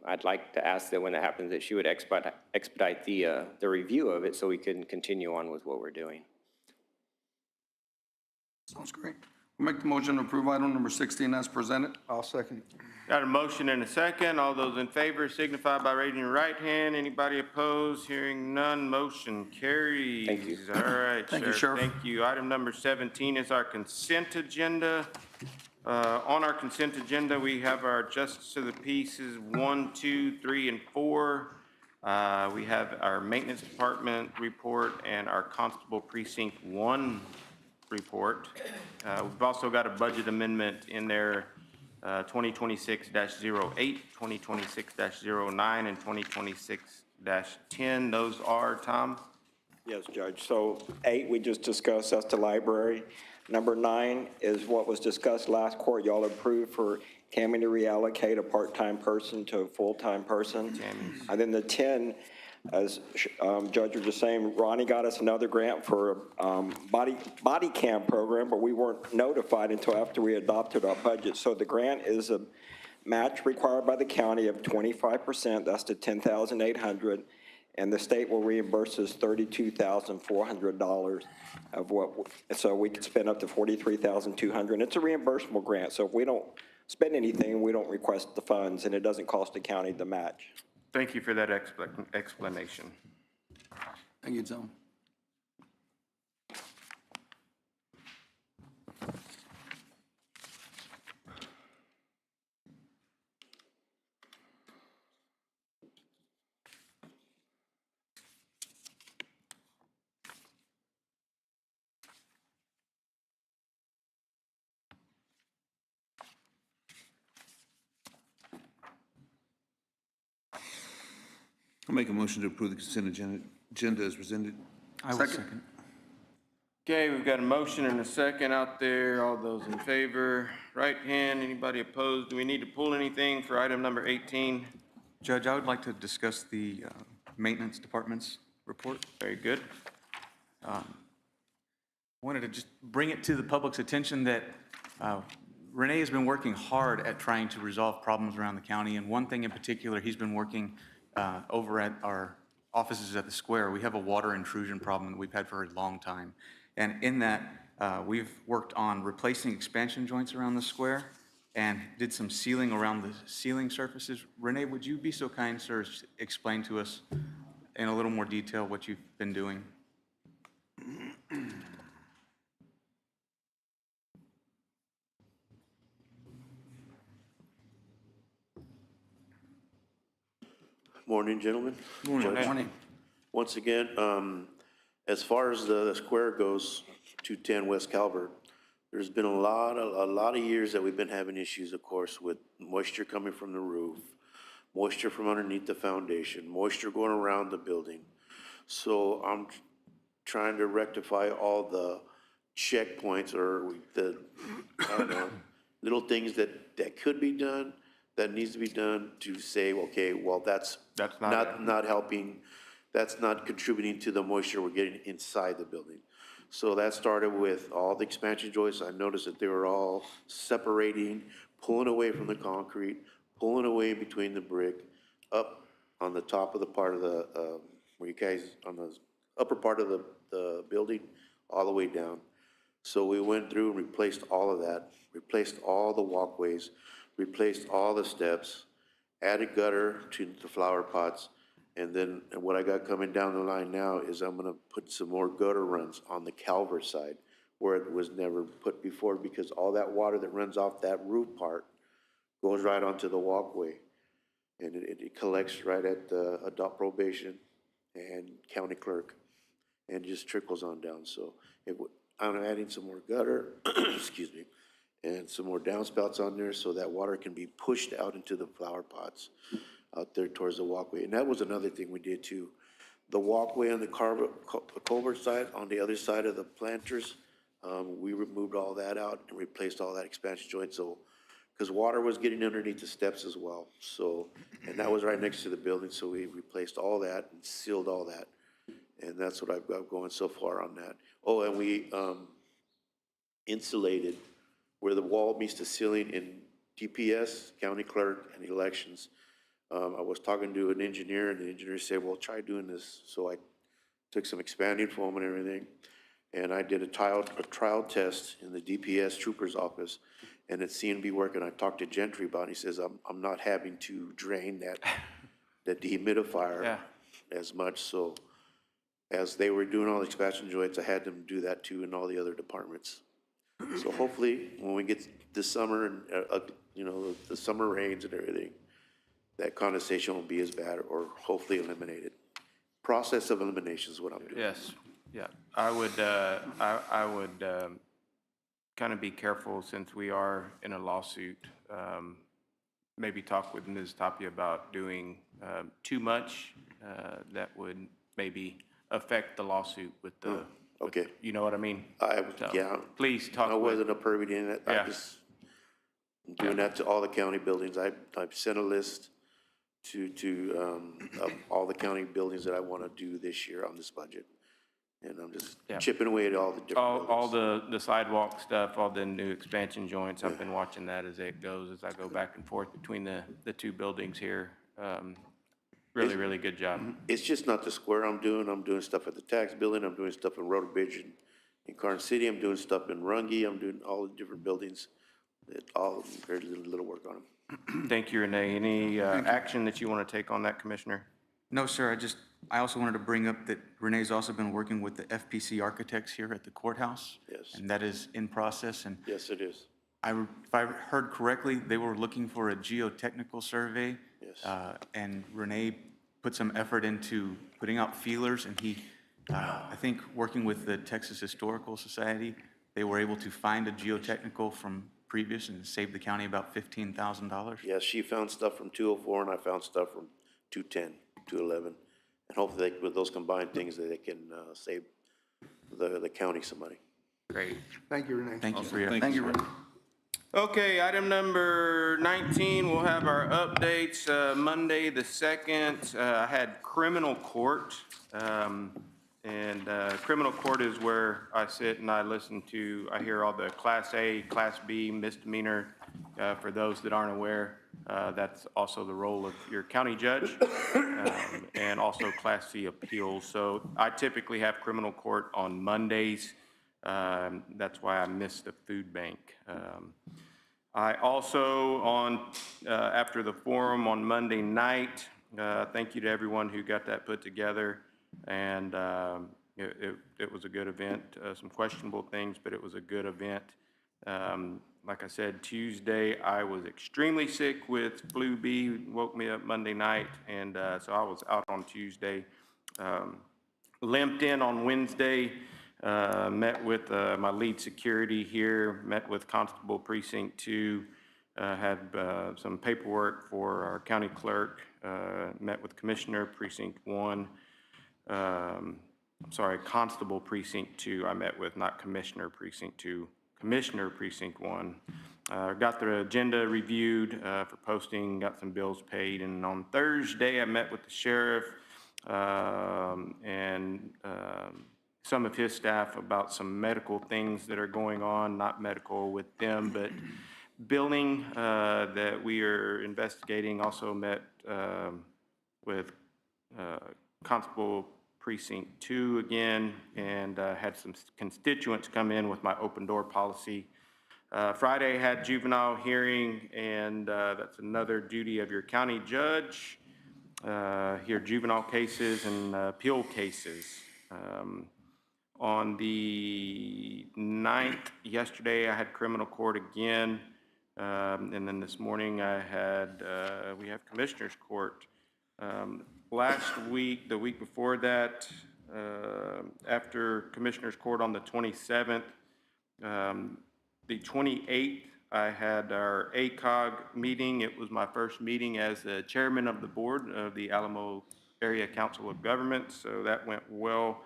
I'd like to ask that when that happens, that she would expedite the review of it so we can continue on with what we're doing. Sounds great. We'll make the motion to approve item number 16 as presented. I'll second. Got a motion and a second. All those in favor signify by raising your right hand. Anybody opposed? Hearing none, motion carries. Thank you. All right, Thank you, Sheriff. Thank you. Item number 17 is our consent agenda. On our consent agenda, we have our justice of the pieces 1, 2, 3, and 4. We have our maintenance department report and our constable precinct 1 report. We've also got a budget amendment in there, 2026-08, 2026-09, and 2026-10. Those are, Tom? Yes, Judge. So 8, we just discussed, that's the library. Number 9 is what was discussed last court. Y'all approved for Tammy to reallocate a part-time person to a full-time person. And then the 10, as Judge was just saying, Ronnie got us another grant for a body cam program, but we weren't notified until after we adopted our budget. So the grant is a match required by the county of 25%. That's the $10,800. And the state will reimburse us $32,400 of what, so we can spend up to $43,200. And it's a reimbursable grant. So if we don't spend anything, we don't request the funds, and it doesn't cost the county the match. Thank you for that explanation. Thank you, Tom. I'll make a motion to approve the consent agenda as presented. I will second. Okay, we've got a motion and a second out there. All those in favor, right hand. Anybody opposed? Do we need to pull anything for item number 18? Judge, I would like to discuss the Maintenance Department's report. Very good. Wanted to just bring it to the public's attention that Renee has been working hard at trying to resolve problems around the county, and one thing in particular, he's been working over at our offices at the square. We have a water intrusion problem that we've had for a long time, and in that, we've worked on replacing expansion joints around the square and did some sealing around the ceiling surfaces. Renee, would you be so kind, sir, as to explain to us in a little more detail what you've been doing? Morning, gentlemen. Morning. Once again, as far as the square goes, 210 West Calvert, there's been a lot of years that we've been having issues, of course, with moisture coming from the roof, moisture from underneath the foundation, moisture going around the building. So I'm trying to rectify all the checkpoints or the, I don't know, little things that could be done, that needs to be done to say, okay, well, that's not helping, that's not contributing to the moisture we're getting inside the building. So that started with all the expansion joists. I noticed that they were all separating, pulling away from the concrete, pulling away between the brick, up on the top of the part of the, where you guys, on the upper part of the building, all the way down. So we went through and replaced all of that, replaced all the walkways, replaced all the steps, added gutter to the flower pots, and then what I got coming down the line now is I'm gonna put some more gutter runs on the Calvert side where it was never put before, because all that water that runs off that roof part goes right onto the walkway. And it collects right at the adult probation and county clerk and just trickles on down. So I'm adding some more gutter, excuse me, and some more downspouts on there so that water can be pushed out into the flower pots out there towards the walkway. And that was another thing we did too. The walkway on the culvert side, on the other side of the planters, we removed all that out and replaced all that expansion joint. So, because water was getting underneath the steps as well. So, and that was right next to the building. So we replaced all that and sealed all that. And that's what I've got going so far on that. Oh, and we insulated where the wall meets the ceiling in DPS, county clerk, and elections. I was talking to an engineer, and the engineer said, well, try doing this. So I took some expanding foam and everything, and I did a trial test in the DPS trooper's office, and it seemed to be working. I talked to Gentry about it. He says, I'm not having to drain that dehumidifier as much. So as they were doing all the expansion joints, I had them do that too in all the other departments. So hopefully, when we get this summer and, you know, the summer rains and everything, that condensation won't be as bad, or hopefully eliminated. Process of elimination is what I'm doing. Yes, yeah. I would kind of be careful, since we are in a lawsuit. Maybe talk with Ms. Tapia about doing too much that would maybe affect the lawsuit with the, Okay. you know what I mean? Yeah. Please talk I with. wasn't a pervy in it. Yeah. I just doing that to all the county buildings. I've sent a list to of all the county buildings that I want to do this year on this budget. And I'm just chipping away at all the different All buildings. the sidewalk stuff, all the new expansion joints, I've been watching that as it goes, as I go back and forth between the two buildings here. Really good job. It's just not the square I'm doing stuff at the tax building, I'm doing stuff in Rhoda Bridge in Karnes City, I'm doing stuff in Runge, I'm doing all the different buildings. All very little work on them. Thank you, Renee. Any action that you want to take on that, Commissioner? No, sir, I also wanted to bring up that Renee's also been working with the FPC architects here at the courthouse. Yes. And that is in process, and Yes, it is. if I heard correctly, they were looking for a geotechnical survey. Yes. And Renee put some effort into putting out feelers, and he, I think, working with the Texas Historical Society, they were able to find a geotechnical from previous and save the county about $15,000. Yes, she found stuff from 204 and I found stuff from 210. to 11. And hopefully with those combined things, that they can save the county some money. Great. Thank you, Renee. Thank you for your. Thank you, Renee. Okay, item number 19, we'll have our updates. Monday, the 2nd, I had criminal court. And criminal court is where I sit and I hear all the Class A, Class B misdemeanor. For those that aren't aware, that's also the role of your county judge, and also Class C appeals. So I typically have criminal court on Mondays. That's why I missed the food bank. I also, after the forum on Monday night, thank you to everyone who got that put together. And it was a good event. Some questionable things, but it was a good event. Like I said, Tuesday, I was extremely sick with flu B, woke me up Monday night, and so I was out on Tuesday. Limped in on Wednesday, met with my lead security here, met with Constable Precinct 2, had some paperwork for our county clerk, met with Commissioner Precinct 1. I'm sorry, Constable Precinct 2 I met with, not Commissioner Precinct 2, Commissioner Precinct 1. Got the agenda reviewed for posting, got some bills paid, and on Thursday I met with the sheriff and some of his staff about some medical things that are going on, not medical with them, but billing that we are investigating. Also met with Constable Precinct 2 again, and had some constituents come in with my open door policy. Friday had juvenile hearing, and that's another duty of your county judge. Hear juvenile cases and appeal cases. On the 9th, yesterday, I had criminal court again, and then this morning we have commissioner's court. Last week, the week before that, after Commissioner's Court on the 27th, the 28th, I had our ACOG meeting. It was my first meeting as the chairman of the board of the Alamo Area Council of Governments, so that went well.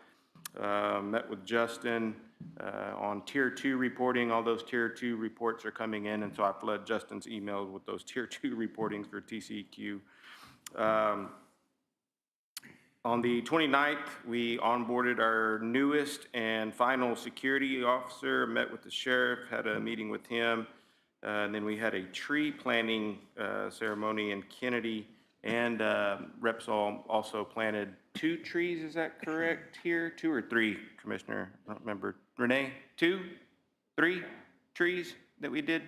Met with Justin on Tier 2 reporting. All those Tier 2 reports are coming in, and so I flood Justin's emails with those Tier 2 reportings for TCEQ. On the 29th, we onboarded our newest and final security officer, met with the sheriff, had a meeting with him, and then we had a tree planting ceremony in Kennedy, and Repsol also planted 2 trees, is that correct here? 2 or 3, Commissioner? I don't remember. Renee, 2, 3 trees that we did?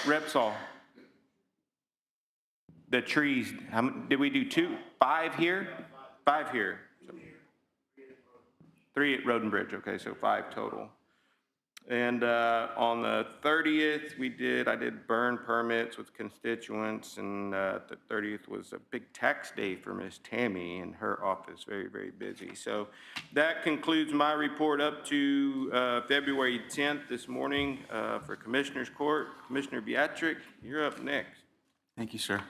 Repsol. The trees, how many, did we do 2? 5 here? 5 here. 3 at Road and Bridge, okay, so 5 total. And on the 30th, I did burn permits with constituents, and the 30th was a big tax day for Miss Tammy in her office, very, very busy. So that concludes my report up to February 10th this morning for Commissioner's Court. Commissioner Beatrick, you're up next. Thank you, sir.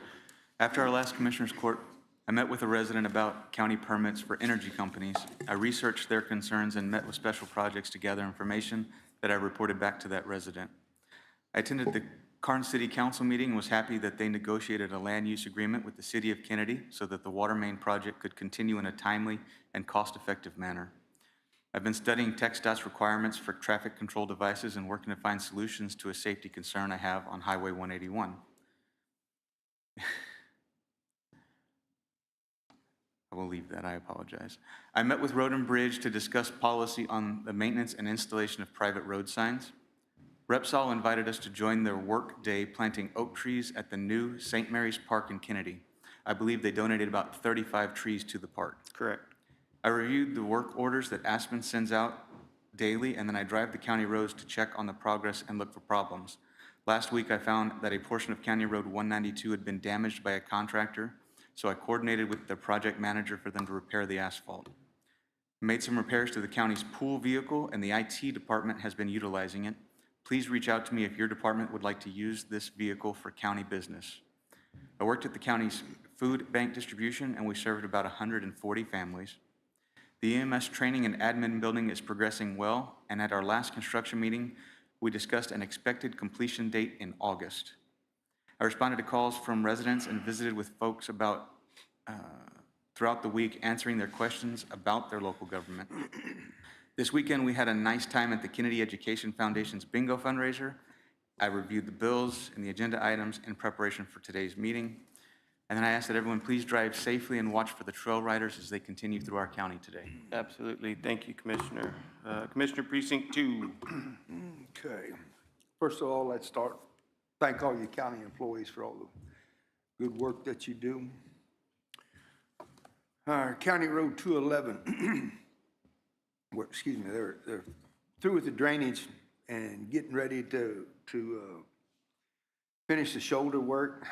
After our last Commissioner's Court, I met with a resident about county permits for energy companies. I researched their concerns and met with special projects to gather information that I reported back to that resident. I attended the Karnes City Council meeting and was happy that they negotiated a land use agreement with the City of Kennedy so that the water main project could continue in a timely and cost-effective manner. I've been studying TxDOT's requirements for traffic control devices and working to find solutions to a safety concern I have on Highway 181. I will leave that, I apologize. I met with Road and Bridge to discuss policy on the maintenance and installation of private road signs. Repsol invited us to join their work day planting oak trees at the new St. Mary's Park in Kennedy. I believe they donated about 35 trees to the park. Correct. I reviewed the work orders that Aspen sends out daily, and then I drive the county roads to check on the progress and look for problems. Last week, I found that a portion of County Road 192 had been damaged by a contractor, so I coordinated with the project manager for them to repair the asphalt. I made some repairs to the county's pool vehicle, and the IT department has been utilizing it. Please reach out to me if your department would like to use this vehicle for county business. I worked at the county's food bank distribution, and we served about 140 families. The EMS training and admin building is progressing well, and at our last construction meeting, we discussed an expected completion date in August. I responded to calls from residents and visited with folks about throughout the week, answering their questions about their local government. This weekend, we had a nice time at the Kennedy Education Foundation's bingo fundraiser. I reviewed the bills and the agenda items in preparation for today's meeting. And then I asked that everyone please drive safely and watch for the trail riders as they continue through our county today. Absolutely. Thank you, Commissioner. Commissioner Precinct 2. Okay. First of all, let's start. Thank all your county employees for all the good work that you do. County Road 211, excuse me, they're through with the drainage and getting ready to finish the shoulder work.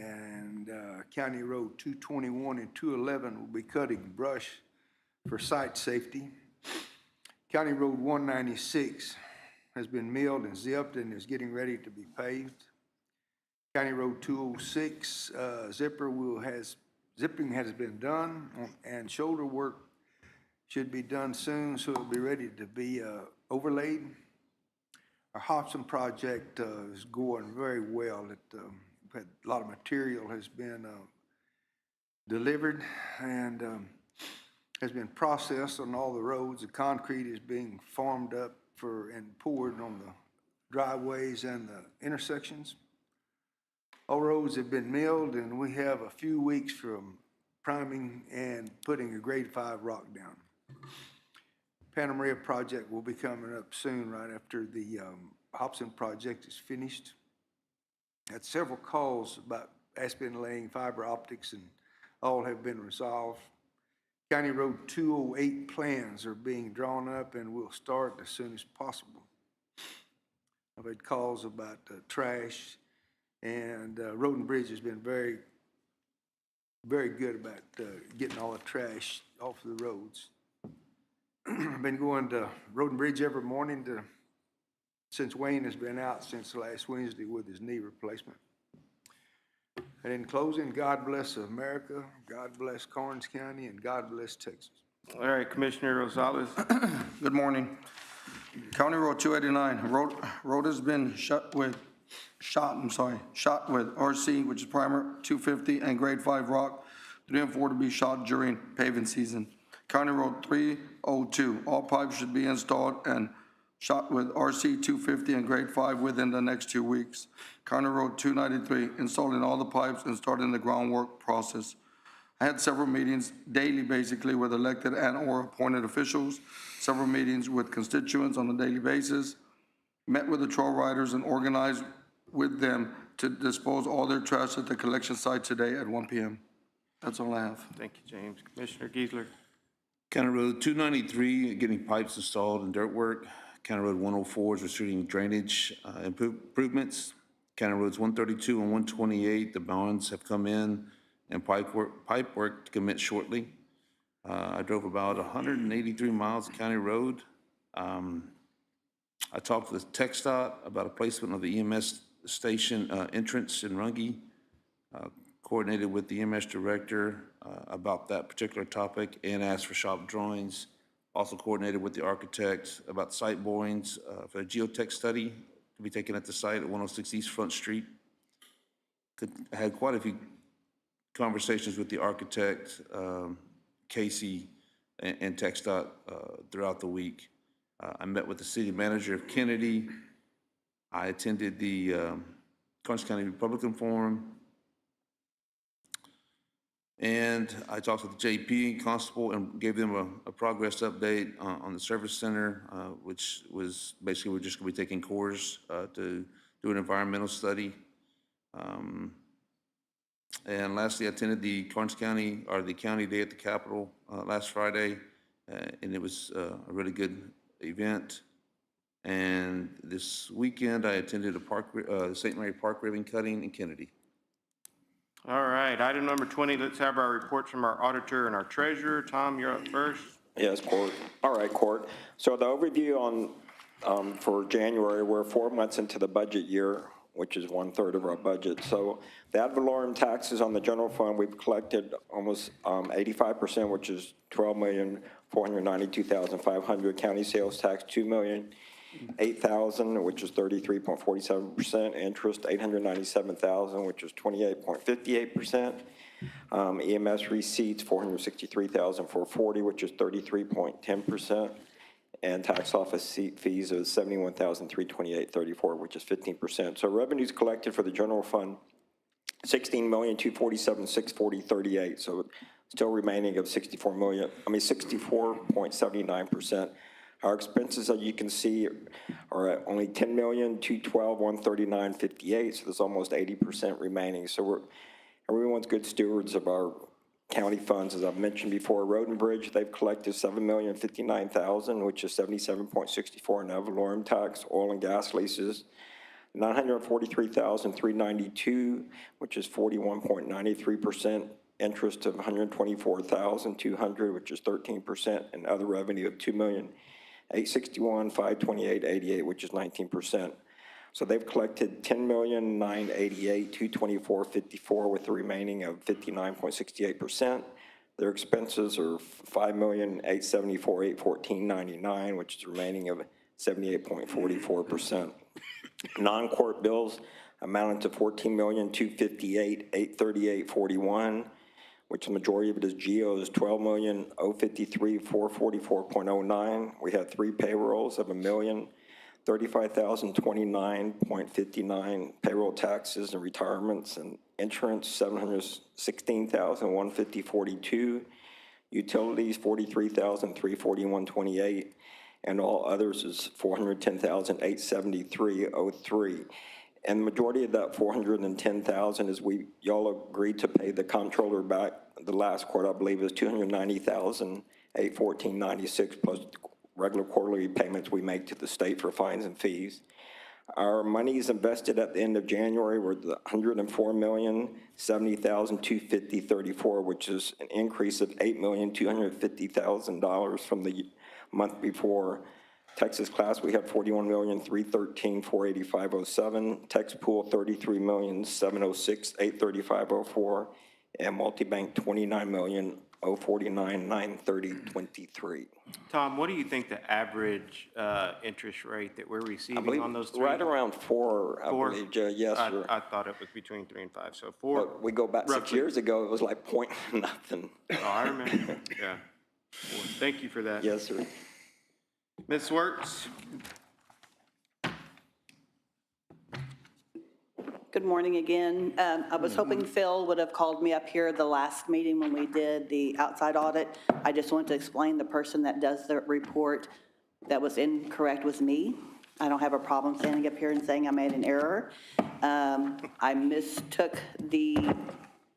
And County Road 221 and 211 will be cutting brush for site safety. County Road 196 has been milled and zipped and is getting ready to be paved. County Road 206, zipping has been done, and shoulder work should be done soon, so it'll be ready to be overlaid. Our Hobson project is going very well. A lot of material has been delivered and has been processed on all the roads. The concrete is being formed up and poured on the driveways and the intersections. All roads have been milled, and we have a few weeks from priming and putting a grade 5 rock down. Panna Maria project will be coming up soon, right after the Hobson project is finished. Had several calls about aspen laying, fiber optics, and all have been resolved. County Road 208 plans are being drawn up and will start as soon as possible. I've had calls about trash, and Road and Bridge has been very, very good about getting all the trash off the roads. I've been going to Road and Bridge every morning since Wayne has been out since last Wednesday with his knee replacement. And in closing, God bless America, God bless Karnes County, and God bless Texas. All right, Commissioner Rosales. Good morning. County Road 289, road has been shot with RC, which is primer 250, and grade 5 rock 3 and 4 to be shot during paving season. County Road 302, all pipes should be installed and shot with RC 250 and grade 5 within the next 2 weeks. County Road 293, installing all the pipes and starting the groundwork process. I had several meetings daily, basically, with elected and/or appointed officials, several meetings with constituents on a daily basis, met with the trail riders and organized with them to dispose all their trash at the collection site today at 1 p.m. That's all I have. Thank you, James. Commissioner Geisler. County Road 293, getting pipes installed and dirt work. County Road 104 is receiving drainage improvements. County Roads 132 and 128, the bonds have come in and pipe work to commence shortly. I drove about 183 miles of county road. I talked with TxDOT about a placement of the EMS station entrance in Runge, coordinated with the EMS director about that particular topic and asked for shop drawings. Also coordinated with the architect about site borings for a geotech study to be taken at the site at 106 East Front Street. I had quite a few conversations with the architect, Casey, and TxDOT throughout the week. I met with the city manager of Kennedy. I attended the Karnes County Republican Forum. And I talked with the JP Constable and gave them a progress update on the service center, which was basically we're just going to be taking cores to do an environmental study. And lastly, I attended the Karnes County, or the County Day at the Capitol last Friday, and it was a really good event. And this weekend, I attended a St. Mary Park ribbon cutting in Kennedy. All right, item number 20, let's have our reports from our auditor and our treasurer. Tom, you're up first. Yes, Court. All right, Court. So the overview on for January, we're 4 months into the budget year. which is 1/3 of our budget. So the ad valorem taxes on the general fund, we've collected almost 85%, which is $12,492,500. County sales tax, $2,008,000, which is 33.47%. Interest, $897,000, which is 28.58%. EMS receipts, $463,440, which is 33.10%. And tax office fees of $71,328.34, which is 15%. So revenues collected for the general fund, $16,247,640.38. So still remaining of 64.79%. Our expenses, as you can see, are at only $10,212,139.58. So there's almost 80% remaining. So everyone's good stewards of our county funds. As I've mentioned before, Road and Bridge, they've collected $7,059,000, which is 77.64 in ad valorem tax. Oil and gas leases, $943,392, which is 41.93%. Interest of $124,200, which is 13%, and other revenue of $2,861,528.88, which is 19%. So they've collected $10,988,224.54 with the remaining of 59.68%. Their expenses are $5,874,814.99, which is the remaining of 78.44%. Non-court bills amounted to $14,258,838.41, which the majority of it is GEOs, $12,053,444.09. We had 3 payrolls of $1,035,029.59, payroll taxes and retirements and insurance, $716,150.42, utilities, $43,341.28, and all others is $410,873.03. And the majority of that $410,000 is y'all agreed to pay the comptroller back. The last quarter, I believe, is $290,814.96 plus regular quarterly payments we make to the state for fines and fees. Our monies invested at the end of January were $104,070,250.34, which is an increase of $8,250,000 from the month before. Texas class, we have $41,313,485.07. Tex pool, $33,706,835.04. And multi-bank, $29,049,930.23. Tom, what do you think the average interest rate that we're I receiving believe on those three? right around 4, I believe, Judge. Yes, sir. I thought it was between 3 and 5, so 4. But we go back 6 roughly. years ago, it was like point nothing. Oh, I remember, yeah. Well, thank you for that. Yes, sir. Ms. Wertz? Good morning again. I was hoping Phil would have called me up here the last meeting when we did the outside audit. I just want to explain the person that does the report that was incorrect was me. I don't have a problem standing up here and saying I made an error. I mistook the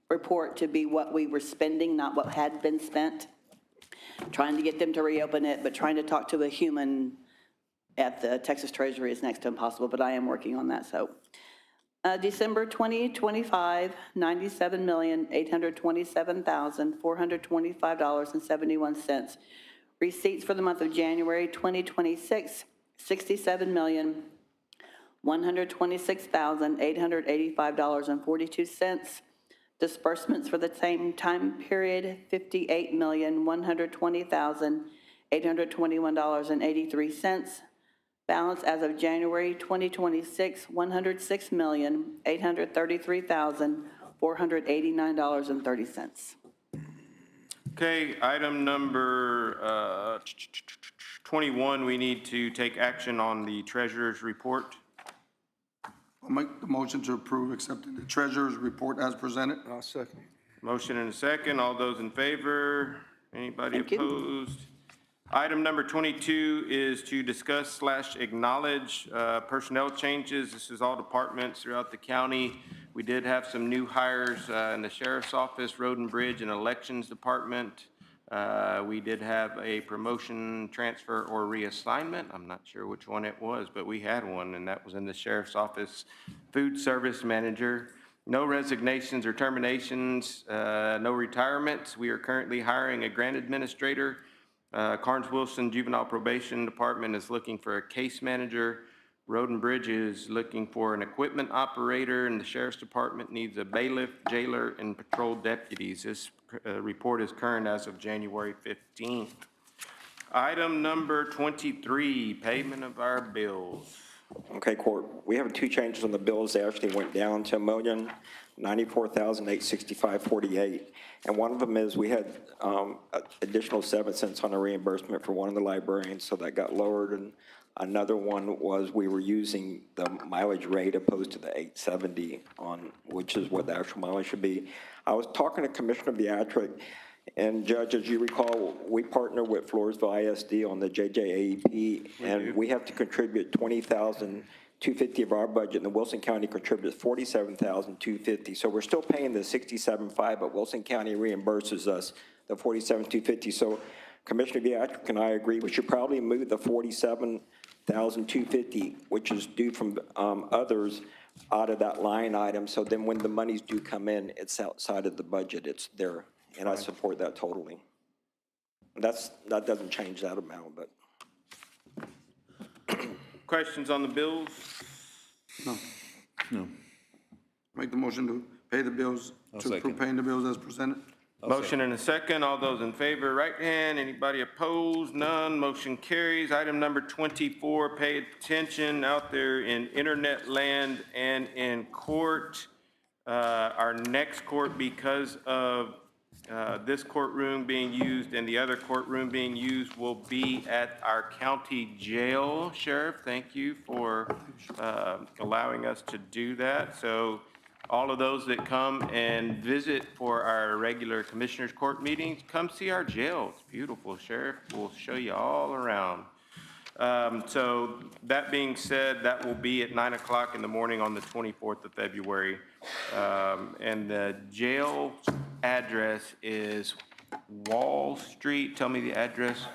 report to be what we were spending, not what had been spent. Trying to get them to reopen it, but trying to talk to a human at the Texas Treasury is next to impossible, but I am working on that, so. December 2025, $97,827,425.71. Receipts for the month of January 2026, $67,126,885.42. Disbursements for the same time period, $58,120,821.83. Balance as of January 2026, $106,833,489.30. Okay, item number 21, we need to take action on the treasurer's report. I'll make the motion to approve accepting the treasurer's report as presented. I'll second. Motion and a second. All those in favor? Anybody Thank you. opposed? Item number 22 is to discuss/acknowledge personnel changes. This is all departments throughout the county. We did have some new hires in the Sheriff's Office, Road and Bridge, and Elections Department. We did have a promotion, transfer, or reassignment. I'm not sure which one it was, but we had one, and that was in the Sheriff's Office, Food Service Manager. No resignations or terminations, no retirements. We are currently hiring a grant administrator. Karnes Wilson Juvenile Probation Department is looking for a case manager. Road and Bridge is looking for an equipment operator, and the Sheriff's Department needs a bailiff, jailer, and patrol deputies. This report is current as of January 15th. Item number 23, payment of our bills. Okay, Court, we have two changes on the bills. They actually went down to $1,094,865.48. And one of them is we had additional 7 cents on a reimbursement for one of the librarians, so that got lowered. And another one was we were using the mileage rate opposed to the 870 on, which is what the actual mileage should be. I was talking to Commissioner Beatrick, and Judge, as you recall, we partner with Floresville ISD on the JJAEP, and we have to contribute $20,250 of our budget, and the Wilson County contributes $47,250. So we're still paying the $67,500, but Wilson County reimburses us the $47,250. So Commissioner Beatrick and I agree we should probably move the $47,250, which is due from others, out of that line item. So then when the monies do come in, it's outside of the budget. It's there. And I support that totally. That doesn't change that amount, but. Questions on the bills? No. No. Make the motion to pay the bills, to approve paying the bills as presented. Motion and a second. All those in favor, right hand. Anybody opposed? None. Motion carries. Item number 24, pay attention out there in internet land and in court. Our next court, because of this courtroom being used and the other courtroom being used, will be at our county jail. Sheriff, thank you for allowing us to do that. So all of those that come and visit for our regular Commissioners Court meetings, come see our jail. It's beautiful. Sheriff will show you all around. So that being said, that will be at 9 o'clock in the morning on the 24th of February. And the jail address is Wall Street. Tell me the address.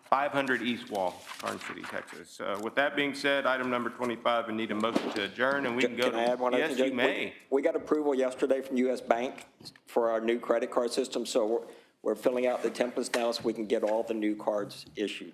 500 East Wall, Karnes City, Texas. With that being said, item number 25, we need a motion to adjourn, and we can go. Can I add one other thing? Yes, you may. We got approval yesterday from US Bank for our new credit card system, so we're filling out the templates now so we can get all the new cards issued.